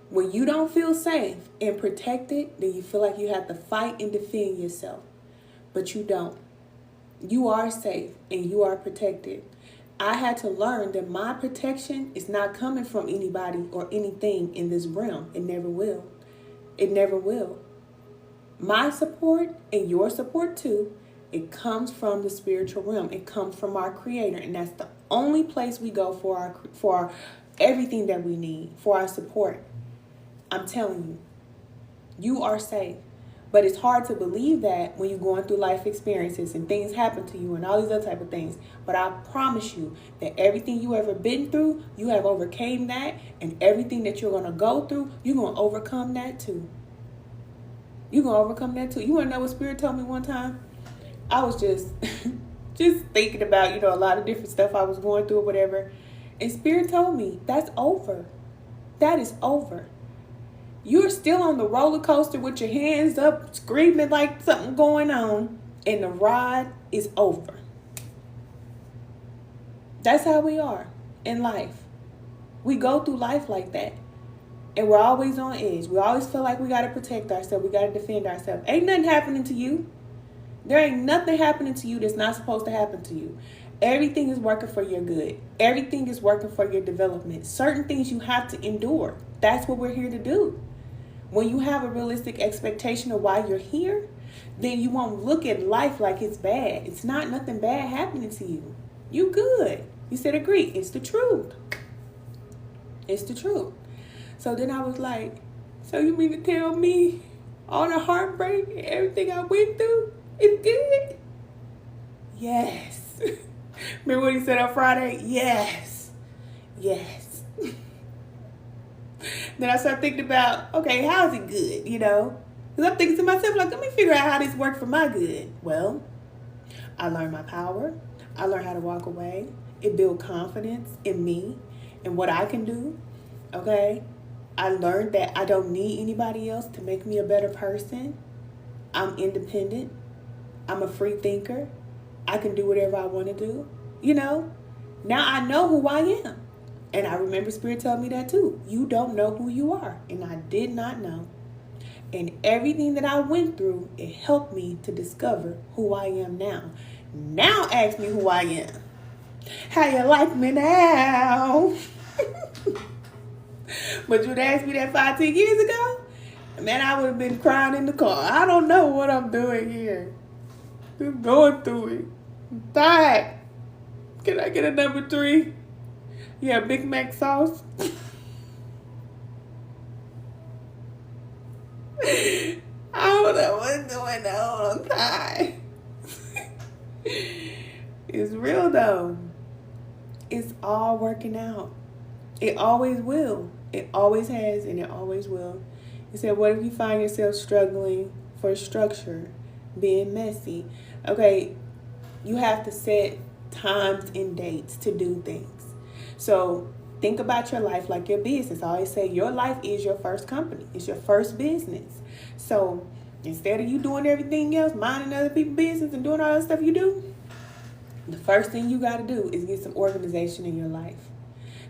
When you don't feel safe and protected, then you feel like you have to fight and defend yourself, but you don't. You are safe and you are protected. I had to learn that my protection is not coming from anybody or anything in this realm. It never will. It never will. My support and your support too, it comes from the spiritual realm. It comes from our Creator, and that's the only place we go for everything that we need, for our support. I'm telling you, you are safe. But it's hard to believe that when you're going through life experiences and things happen to you and all these other type of things. But I promise you that everything you ever been through, you have overcame that. And everything that you're going to go through, you're going to overcome that too. You're going to overcome that too. You want to know what Spirit told me one time? I was just thinking about, a lot of different stuff I was going through or whatever. And Spirit told me, that's over. That is over. You're still on the roller coaster with your hands up, screaming like something going on, and the ride is over. That's how we are in life. We go through life like that, and we're always on edge. We always feel like we got to protect ourselves. We got to defend ourselves. Ain't nothing happening to you. There ain't nothing happening to you that's not supposed to happen to you. Everything is working for your good. Everything is working for your development. Certain things you have to endure. That's what we're here to do. When you have a realistic expectation of why you're here, then you won't look at life like it's bad. It's not nothing bad happening to you. You good. You said agree. It's the truth. It's the truth. So then I was like, so you mean to tell me all the heartbreak and everything I went through is good? Yes. Remember what he said on Friday? Yes. Yes. Then I started thinking about, okay, how is it good, Because I'm thinking to myself, like, let me figure out how this worked for my good. Well, I learned my power. I learned how to walk away. It built confidence in me and what I can do, okay? I learned that I don't need anybody else to make me a better person. I'm independent. I'm a free thinker. I can do whatever I want to do, Now I know who I am. And I remember Spirit telling me that too. You don't know who you are. And I did not know. And everything that I went through, it helped me to discover who I am now. Now ask me who I am. How you like me now? But you'd ask me that 5-10 years ago, man, I would have been crying in the car. I don't know what I'm doing here. I'm going through it. I'm tired. Can I get a number 3? Yeah, Big Mac sauce. I don't know what's going on. I'm tired. It's real though. It's all working out. It always will. It always has and it always will. He said, what if you find yourself struggling for structure, being messy? Okay, you have to set times and dates to do things. So think about your life like your business. I always say your life is your first company. It's your first business. So instead of you doing everything else, minding other people's business and doing all that stuff you do, the first thing you got to do is get some organization in your life.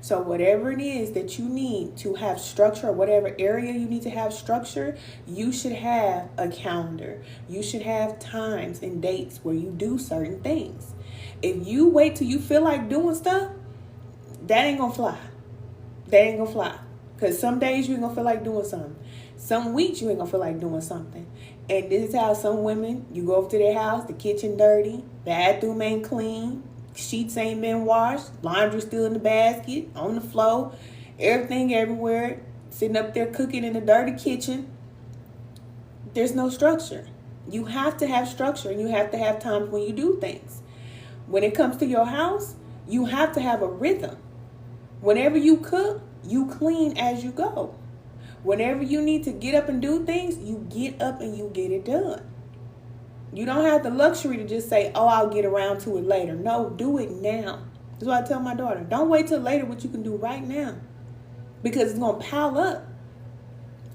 So whatever it is that you need to have structure, or whatever area you need to have structure, you should have a calendar. You should have times and dates where you do certain things. If you wait till you feel like doing stuff, that ain't gonna fly. That ain't gonna fly. Because some days you ain't gonna feel like doing something. Some weeks you ain't gonna feel like doing something. And this is how some women, you go over to their house, the kitchen dirty, bathroom ain't clean, sheets ain't been washed, laundry still in the basket, on the floor, everything everywhere, sitting up there cooking in the dirty kitchen. There's no structure. You have to have structure, and you have to have times when you do things. When it comes to your house, you have to have a rhythm. Whenever you cook, you clean as you go. Whenever you need to get up and do things, you get up and you get it done. You don't have the luxury to just say, oh, I'll get around to it later. No, do it now. That's what I tell my daughter. Don't wait till later what you can do right now. Because it's going to pile up.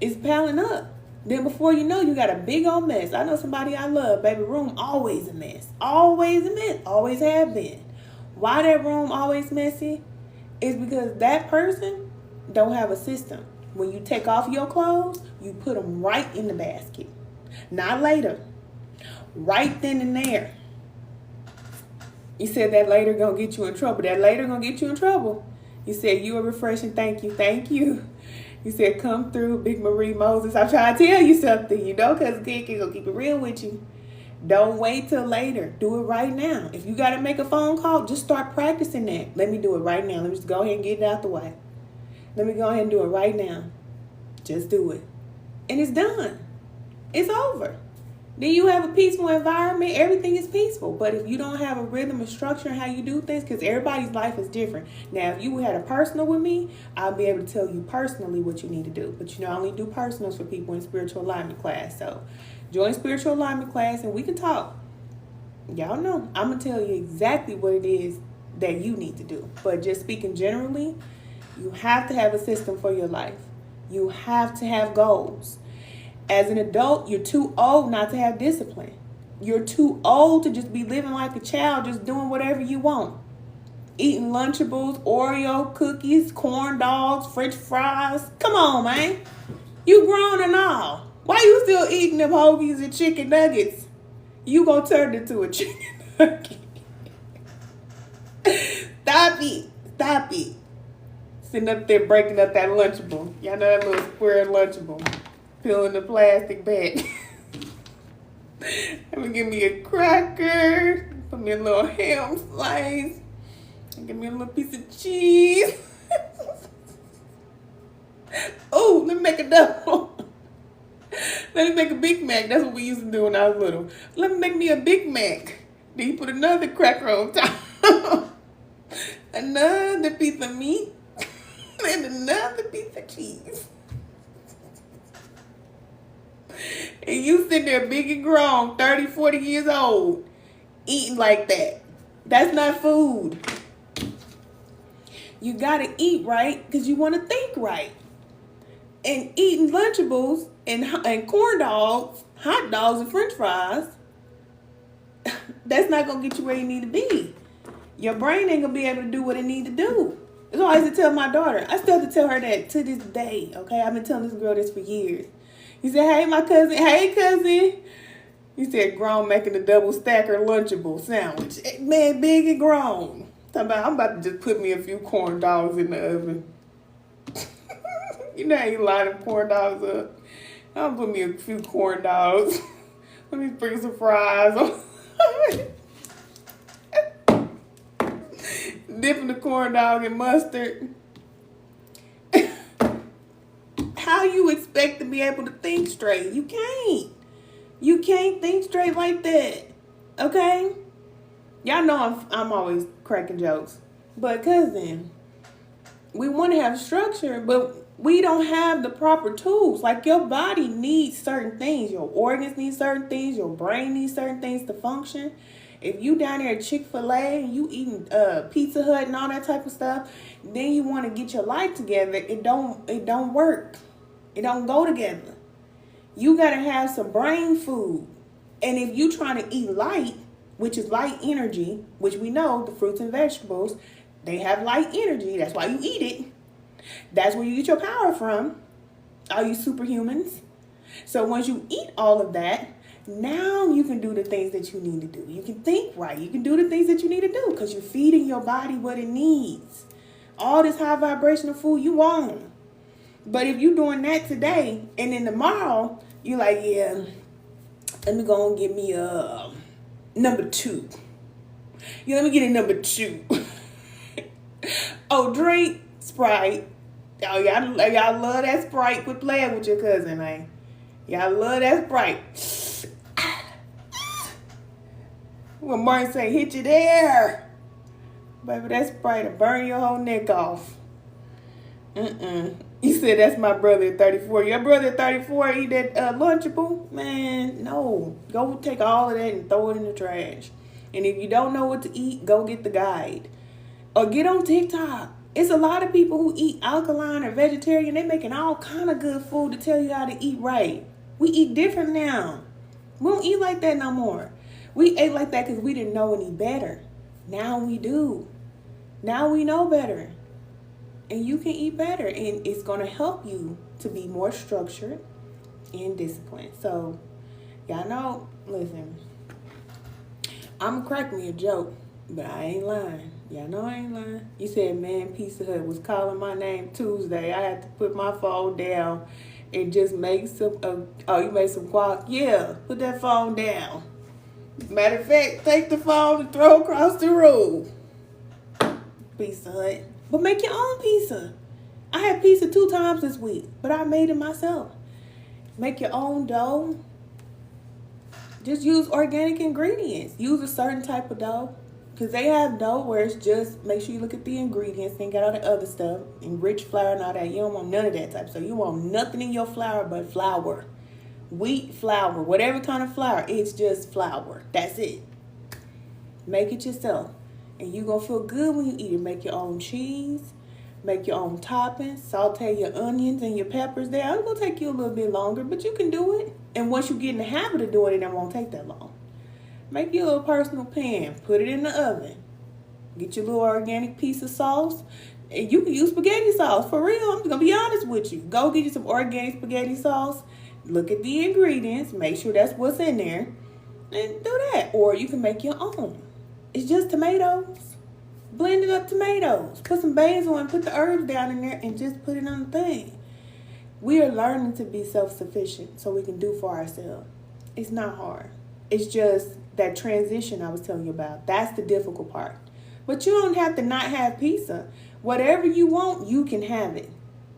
It's piling up. Then before you know, you got a big old mess. I know somebody I love, baby, room always a mess. Always a mess. Always have been. Why that room always messy? It's because that person don't have a system. When you take off your clothes, you put them right in the basket. Not later. Right then and there. You said that later gonna get you in trouble. That later gonna get you in trouble. You said you are refreshing. Thank you. Thank you. You said come through, Big Marie Moses. I'm trying to tell you something, because Kiki gonna keep it real with you. Don't wait till later. Do it right now. If you gotta make a phone call, just start practicing that. Let me do it right now. Let me just go ahead and get it out the way. Let me go ahead and do it right now. Just do it. And it's done. It's over. Then you have a peaceful environment. Everything is peaceful. But if you don't have a rhythm and structure in how you do things, because everybody's life is different. Now, if you had a personal with me, I'll be able to tell you personally what you need to do. But I only do personals for people in spiritual alignment class. So join spiritual alignment class and we can talk. Y'all know I'm going to tell you exactly what it is that you need to do. But just speaking generally, you have to have a system for your life. You have to have goals. As an adult, you're too old not to have discipline. You're too old to just be living like a child, just doing whatever you want. Eating Lunchables, Oreo cookies, corn dogs, French fries. Come on, man. You grown and all. Why you still eating them hoagies and chicken nuggets? You gonna turn into a chicken nugget. Stop it. Stop it. Sitting up there breaking up that Lunchable. Y'all know that little square Lunchable. Peeling the plastic bag. Let me give me a cracker. Put me a little ham slice. Give me a little piece of cheese. Oh, let me make a double. Let me make a Big Mac. That's what we used to do when I was little. Let me make me a Big Mac. Then you put another cracker on top. Another piece of meat. And another piece of cheese. And you sitting there big and grown, 30, 40 years old, eating like that. That's not food. You got to eat right because you want to think right. And eating Lunchables and corn dogs, hot dogs and French fries, that's not going to get you where you need to be. Your brain ain't going to be able to do what it need to do. That's why I used to tell my daughter. I still have to tell her that to this day, okay? I've been telling this girl this for years. He said, hey, my cousin. Hey, cousin. He said, grown making a double stacker Lunchable sandwich. Man, big and grown. I'm about to just put me a few corn dogs in the oven. You know how you line them corn dogs up? I'll put me a few corn dogs. Let me bring some fries on. Dipping the corn dog in mustard. How you expect to be able to think straight? You can't. You can't think straight like that. Okay? Y'all know I'm always cracking jokes. But cousin, we want to have structure, but we don't have the proper tools. Like your body needs certain things. Your organs need certain things. Your brain needs certain things to function. If you down there at Chick-fil-A and you eating Pizza Hut and all that type of stuff, then you want to get your life together, it don't work. It don't go together. You got to have some brain food. And if you trying to eat light, which is light energy, which we know, the fruits and vegetables, They have light energy. That's why you eat it. That's where you get your power from, all you superhumans. So once you eat all of that, now you can do the things that you need to do. You can think right. You can do the things that you need to do because you're feeding your body what it needs. All this high vibrational food you want. But if you're doing that today and then tomorrow, you're like, yeah, let me go and get me a number 2. Yeah, let me get a number 2. Oh, drink Sprite. Oh, y'all love that Sprite. Quit playing with your cousin, man. Y'all love that Sprite. When Martin say, hit you there. Baby, that Sprite will burn your whole neck off. You said that's my brother at 34. Your brother at 34 eat that Lunchable? Man, no. Go take all of that and throw it in the trash. And if you don't know what to eat, go get the guide. Or get on TikTok. It's a lot of people who eat alkaline or vegetarian. They're making all kind of good food to tell you how to eat right. We eat different now. We don't eat like that no more. We ate like that because we didn't know any better. Now we do. Now we know better. And you can eat better. And it's going to help you to be more structured and disciplined. So, y'all know, listen, I'm going to crack me a joke, but I ain't lying. Y'all know I ain't lying. You said, man, Pizza Hut was calling my name Tuesday. I had to put my phone down and just make some, you made some guac? Yeah, put that phone down. Matter of fact, take the phone and throw across the room. Pizza Hut. But make your own pizza. I had pizza 2 times this week, but I made it myself. Make your own dough. Just use organic ingredients. Use a certain type of dough. Because they have dough where it's just, make sure you look at the ingredients and get all the other stuff. Enriched flour and all that. You don't want none of that type. So you want nothing in your flour but flour. Wheat flour. Whatever kind of flour. It's just flour. That's it. Make it yourself. And you're going to feel good when you eat it. Make your own cheese. Make your own toppings. Saute your onions and your peppers there. It's going to take you a little bit longer, but you can do it. And once you get in the habit of doing it, it won't take that long. Make your little personal pan. Put it in the oven. Get your little organic piece of sauce. And you can use spaghetti sauce. For real, I'm just going to be honest with you. Go get you some organic spaghetti sauce. Look at the ingredients. Make sure that's what's in there. And do that. Or you can make your own. It's just tomatoes. Blended up tomatoes. Put some basil and put the herbs down in there and just put it on the thing. We are learning to be self-sufficient so we can do for ourselves. It's not hard. It's just that transition I was telling you about. That's the difficult part. But you don't have to not have pizza. Whatever you want, you can have it.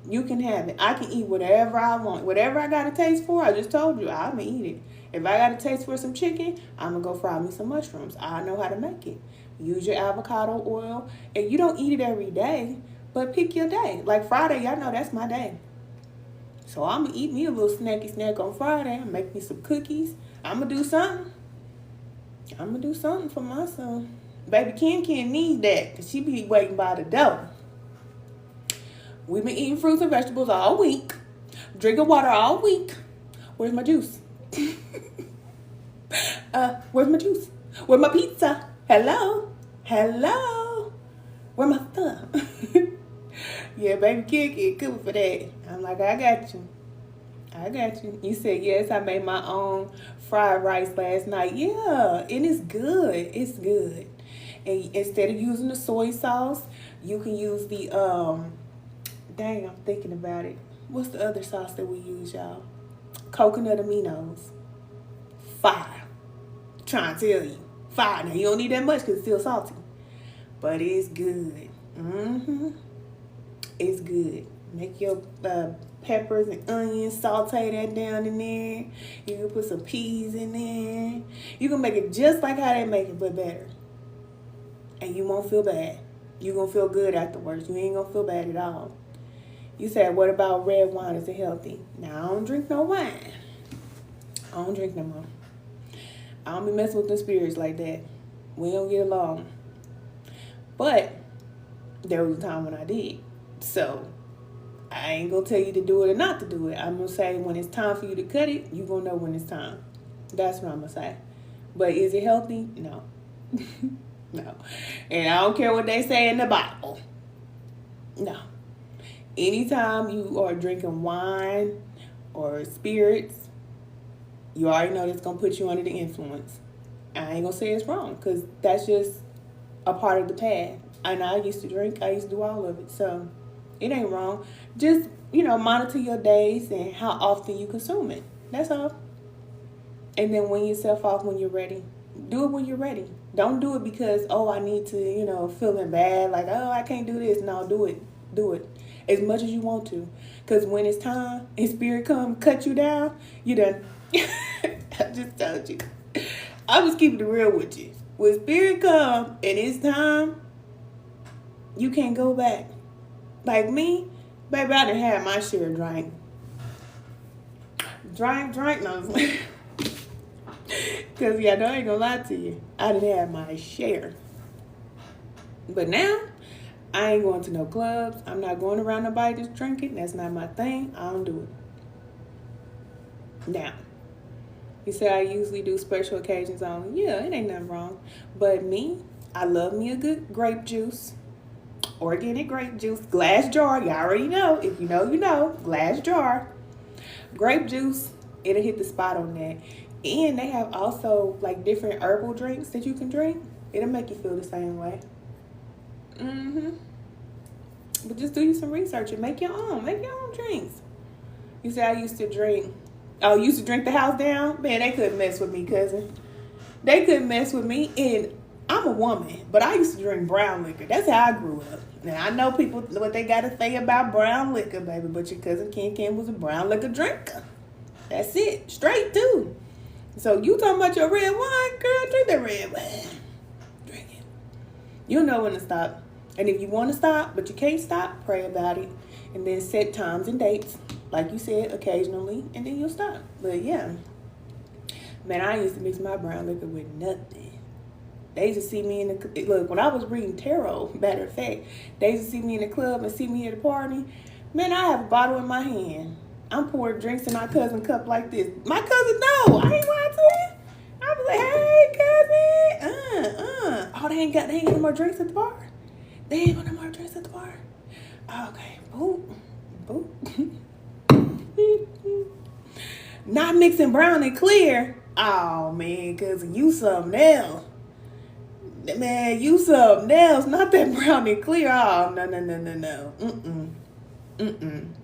You can have it. I can eat whatever I want. Whatever I got a taste for, I just told you, I'm going to eat it. If I got a taste for some chicken, I'm going to go fry me some mushrooms. I know how to make it. Use your avocado oil. And you don't eat it every day, but pick your day. Like Friday, y'all know that's my day. So I'm going to eat me a little snacky snack on Friday. Make me some cookies. I'm going to do something. I'm going to do something for my son. Baby Ken need that because she be waiting by the door. We've been eating fruits and vegetables all week. Drinking water all week. Where's my juice? Where's my juice? Where's my pizza? Hello? Hello? Where my stuff? Yeah, baby Ken good for that. I'm like, I got you. I got you. You said, yes, I made my own fried rice last night. Yeah, and it's good. It's good. And instead of using the soy sauce, you can use the, dang, I'm thinking about it. What's the other sauce that we use, y'all? Coconut aminos. Fire. Trying to tell you. Fire. Now, you don't need that much because it's still salty. But it's good. It's good. Make your peppers and onions, saute that down in there. You can put some peas in there. You can make it just like how they make it, but better. And you won't feel bad. You're going to feel good afterwards. You ain't going to feel bad at all. You said, what about red wine? Is it healthy? Now, I don't drink no wine. I don't drink no more. I don't be messing with the spirits like that. We don't get along. But there was a time when I did. So I ain't going to tell you to do it or not to do it. I'm going to say when it's time for you to cut it, you're going to know when it's time. That's what I'm going to say. But is it healthy? No. No. And I don't care what they say in the Bible. No. Anytime you are drinking wine or spirits, you already know that's going to put you under the influence. I ain't going to say it's wrong, because that's just a part of the path. And I used to drink. I used to do all of it. So it ain't wrong. Just, monitor your days and how often you consume it. That's all. And then wean yourself off when you're ready. Do it when you're ready. Don't do it because, I need to, feeling bad. Like, I can't do this. No, do it. Do it as much as you want to. Because when it's time and spirit come cut you down, you done. I just told you. I'm just keeping it real with you. When spirit come and it's time, you can't go back. Like me, baby, I done had my share of drink. Drink, no. Because, no, I ain't gonna lie to you. I done had my share. But now, I ain't going to no clubs. I'm not going around nobody just drinking. That's not my thing. I don't do it. Now, you say I usually do special occasions only. Yeah, it ain't nothing wrong. But me, I love me a good grape juice. Organic grape juice. Glass jar. You already know. If you know, you know. Glass jar. Grape juice. It'll hit the spot on that. And they have also like different herbal drinks that you can drink. It'll make you feel the same way. But just do you some research and make your own. Make your own drinks. You say I used to drink. Oh, you used to drink the house down? Man, they couldn't mess with me, cousin. They couldn't mess with me. And I'm a woman, but I used to drink brown liquor. That's how I grew up. Now, I know people, what they got to say about brown liquor, baby, but your cousin Ken was a brown liquor drinker. That's it. Straight, too. So you talking about your red wine? Girl, drink that red wine. Drink it. You know when to stop. And if you want to stop, but you can't stop, pray about it. And then set times and dates, like you said, occasionally, and then you'll stop. But yeah. Man, I used to mix my brown liquor with nothing. They used to see me in the... Look, when I was reading tarot, matter of fact, they used to see me in the club and see me at a party. Man, I have a bottle in my hand. I'm pouring drinks in my cousin's cup like this. My cousin, no, I ain't lying to him. I was like, hey, cousin, Oh, they ain't got no more drinks at the bar? They ain't got no more drinks at the bar? Okay, boop. Not mixing brown and clear. Oh, man, cousin, you something else. Man, you something else. Not that brown and clear. Oh, no.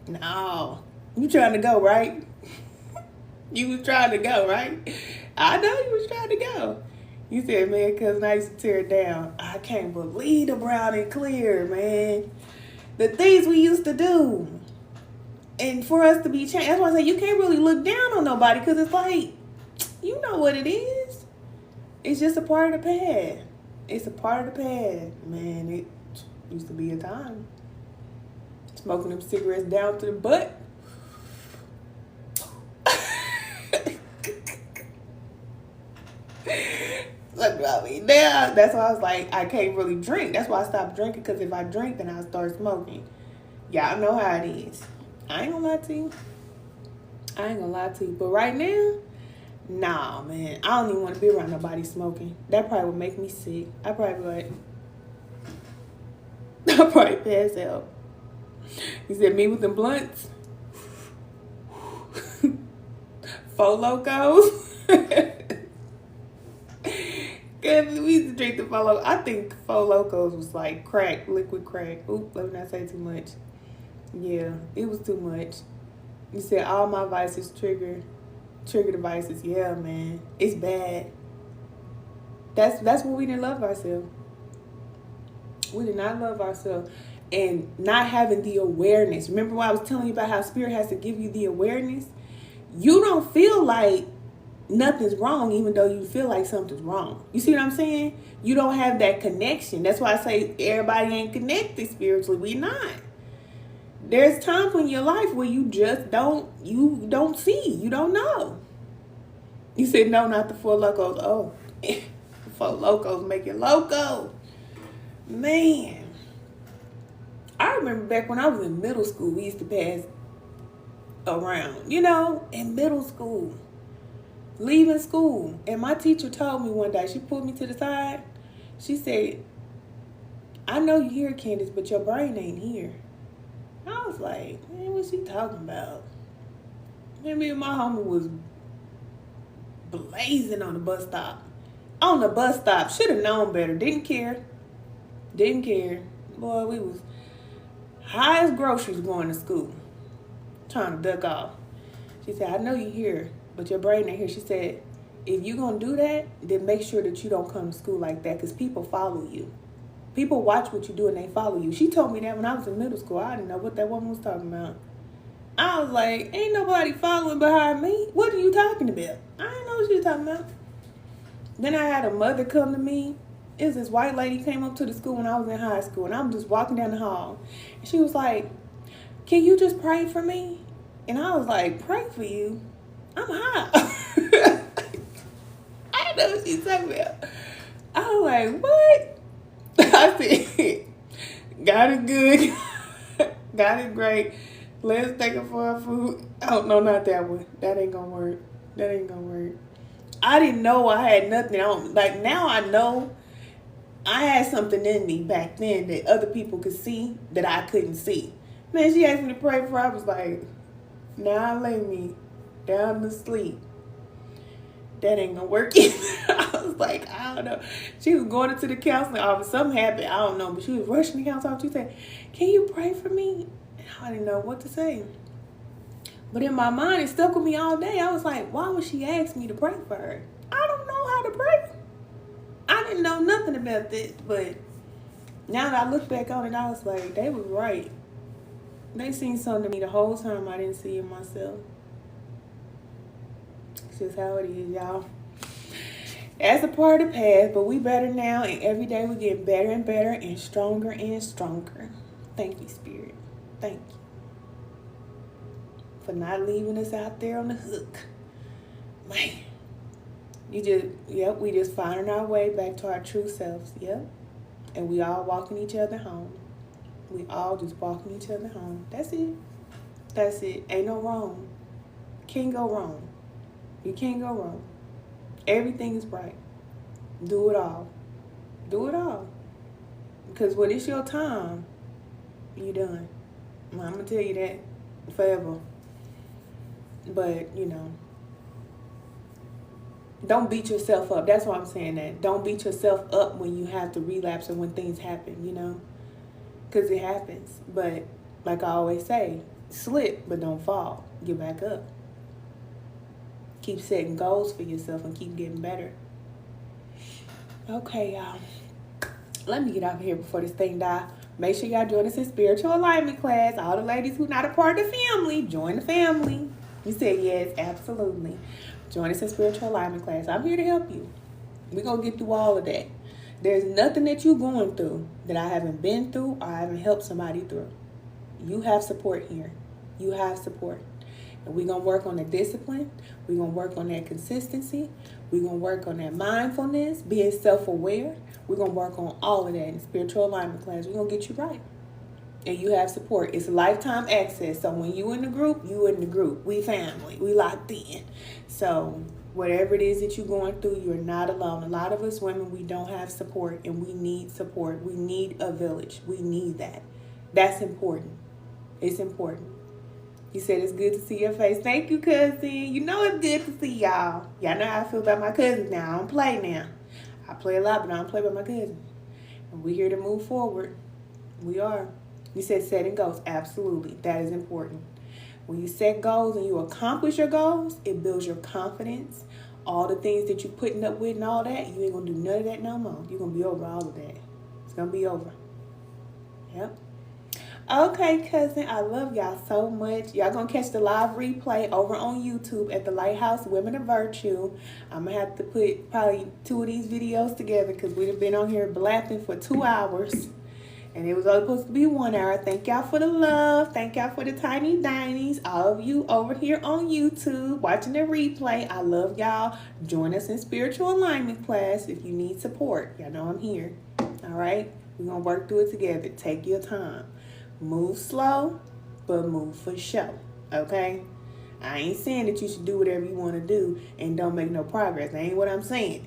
No. You trying to go, right? You was trying to go, right? I know you was trying to go. You said, man, cousin, I used to tear it down. I can't believe the brown and clear, man. The things we used to do. And for us to be changed. That's why I say you can't really look down on nobody, because it's like, you know what it is. It's just a part of the past. It's a part of the past. Man, it used to be a time. Smoking them cigarettes down to the butt. Look, I mean, now that's why I was like, I can't really drink. That's why I stopped drinking, because if I drink, then I start smoking. Y'all know how it is. I ain't gonna lie to you. But right now, nah, man. I don't even want to be around nobody smoking. That probably would make me sick. I'd probably pass out. You said me with the blunts? 4 Locos? We used to drink the 4 Locos. I think 4 Locos was like crack, liquid crack. Oop, let me not say too much. Yeah, it was too much. You said all my vices trigger devices. Yeah, man. It's bad. That's what we didn't love ourselves. We did not love ourselves. And not having the awareness. Remember what I was telling you about how spirit has to give you the awareness? You don't feel like nothing's wrong even though you feel like something's wrong. You see what I'm saying? You don't have that connection. That's why I say everybody ain't connected spiritually. We not. There's times in your life where you just don't see. You don't know. You said no, not the 4 Locos. Oh, 4 Locos make you loco. Man. I remember back when I was in middle school, we used to pass around, in middle school, leaving school. And my teacher told me one day, she pulled me to the side. She said, I know you here, Candace, but your brain ain't here. I was like, man, what's she talking about? And me and my homie was blazing on the bus stop. On the bus stop. Should have known better. Didn't care. Didn't care. Boy, we was high as groceries going to school. Trying to duck off. She said, I know you here, but your brain ain't here. She said, if you gonna do that, then make sure that you don't come to school like that, because people follow you. People watch what you do and they follow you. She told me that when I was in middle school. I didn't know what that woman was talking about. I was like, ain't nobody following behind me. What are you talking about? I didn't know what she was talking about. Then I had a mother come to me. It was this white lady came up to the school when I was in high school, and I'm just walking down the hall. And she was like, can you just pray for me? And I was like, pray for you? I'm high. I didn't know what she was talking about. I was like, what? I said, God is good. God is great. Let's take it for our food. Oh, no, not that one. That ain't gonna work. That ain't gonna work. I didn't know I had nothing on. Like, now I know I had something in me back then that other people could see that I couldn't see. Man, she asked me to pray for her. I was like, now lay me down to sleep. That ain't gonna work either. I was like, I don't know. She was going into the counseling office. Something happened. I don't know. But she was rushing the counseling office. She said, can you pray for me? And I didn't know what to say. But in my mind, it stuck with me all day. I was like, why would she ask me to pray for her? I don't know how to pray. I didn't know nothing about this. But now that I look back on it, I was like, they was right. They seen something in me the whole time I didn't see it myself. It's just how it is, y'all. That's a part of the past, but we better now, and every day we get better and better and stronger and stronger. Thank you, Spirit. Thank you for not leaving us out there on the hook. Man, we just finding our way back to our true selves, yep. And we all walking each other home. We all just walking each other home. That's it. That's it. Ain't no wrong. Can't go wrong. You can't go wrong. Everything is right. Do it all. Do it all. Because when it's your time, you're done. I'm going to tell you that forever. But, don't beat yourself up. That's why I'm saying that. Don't beat yourself up when you have to relapse or when things happen, because it happens. But like I always say, slip, but don't fall. Get back up. Keep setting goals for yourself and keep getting better. Okay, y'all. Let me get out of here before this thing die. Make sure y'all join us in spiritual alignment class. All the ladies who not a part of the family, join the family. You said yes, absolutely. Join us in spiritual alignment class. I'm here to help you. We're going to get through all of that. There's nothing that you're going through that I haven't been through or I haven't helped somebody through. You have support here. You have support. And we're going to work on the discipline. We're going to work on that consistency. We're going to work on that mindfulness, being self-aware. We're going to work on all of that in spiritual alignment class. We're going to get you right. And you have support. It's lifetime access. So when you in the group, you in the group. We family. We locked in. So whatever it is that you're going through, you're not alone. A lot of us women, we don't have support, and we need support. We need a village. We need that. That's important. It's important. You said it's good to see your face. Thank you, cousin. You know it's good to see y'all. Y'all know how I feel about my cousins now. I don't play now. I play a lot, but I don't play with my cousins. And we're here to move forward. We are. You said setting goals. Absolutely. That is important. When you set goals and you accomplish your goals, it builds your confidence. All the things that you're putting up with and all that, you ain't going to do none of that no more. You're going to be over all of that. It's going to be over. Yep. Okay, cousin, I love y'all so much. Y'all gonna catch the live replay over on YouTube at the Lighthouse Women of Virtue. I'm gonna have to put probably 2 of these videos together because we've been on here blapping for 2 hours. And it was only supposed to be 1 hour. Thank y'all for the love. Thank y'all for the tiny dinies. All of you over here on YouTube watching the replay. I love y'all. Join us in spiritual alignment class if you need support. Y'all know I'm here. All right? We're gonna work through it together. Take your time. Move slow, but move for show, okay? I ain't saying that you should do whatever you want to do and don't make no progress. That ain't what I'm saying.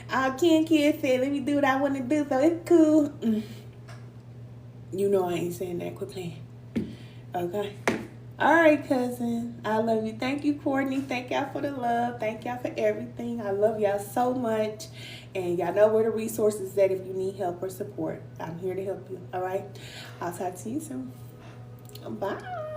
Ken said, let me do what I want to do, so it's cool. You know I ain't saying that. Quit playing. Okay. All right, cousin. I love you. Thank you, Courtney. Thank y'all for the love. Thank y'all for everything. I love y'all so much. And y'all know where the resources at if you need help or support. I'm here to help you. All right. I'll talk to you soon. Bye.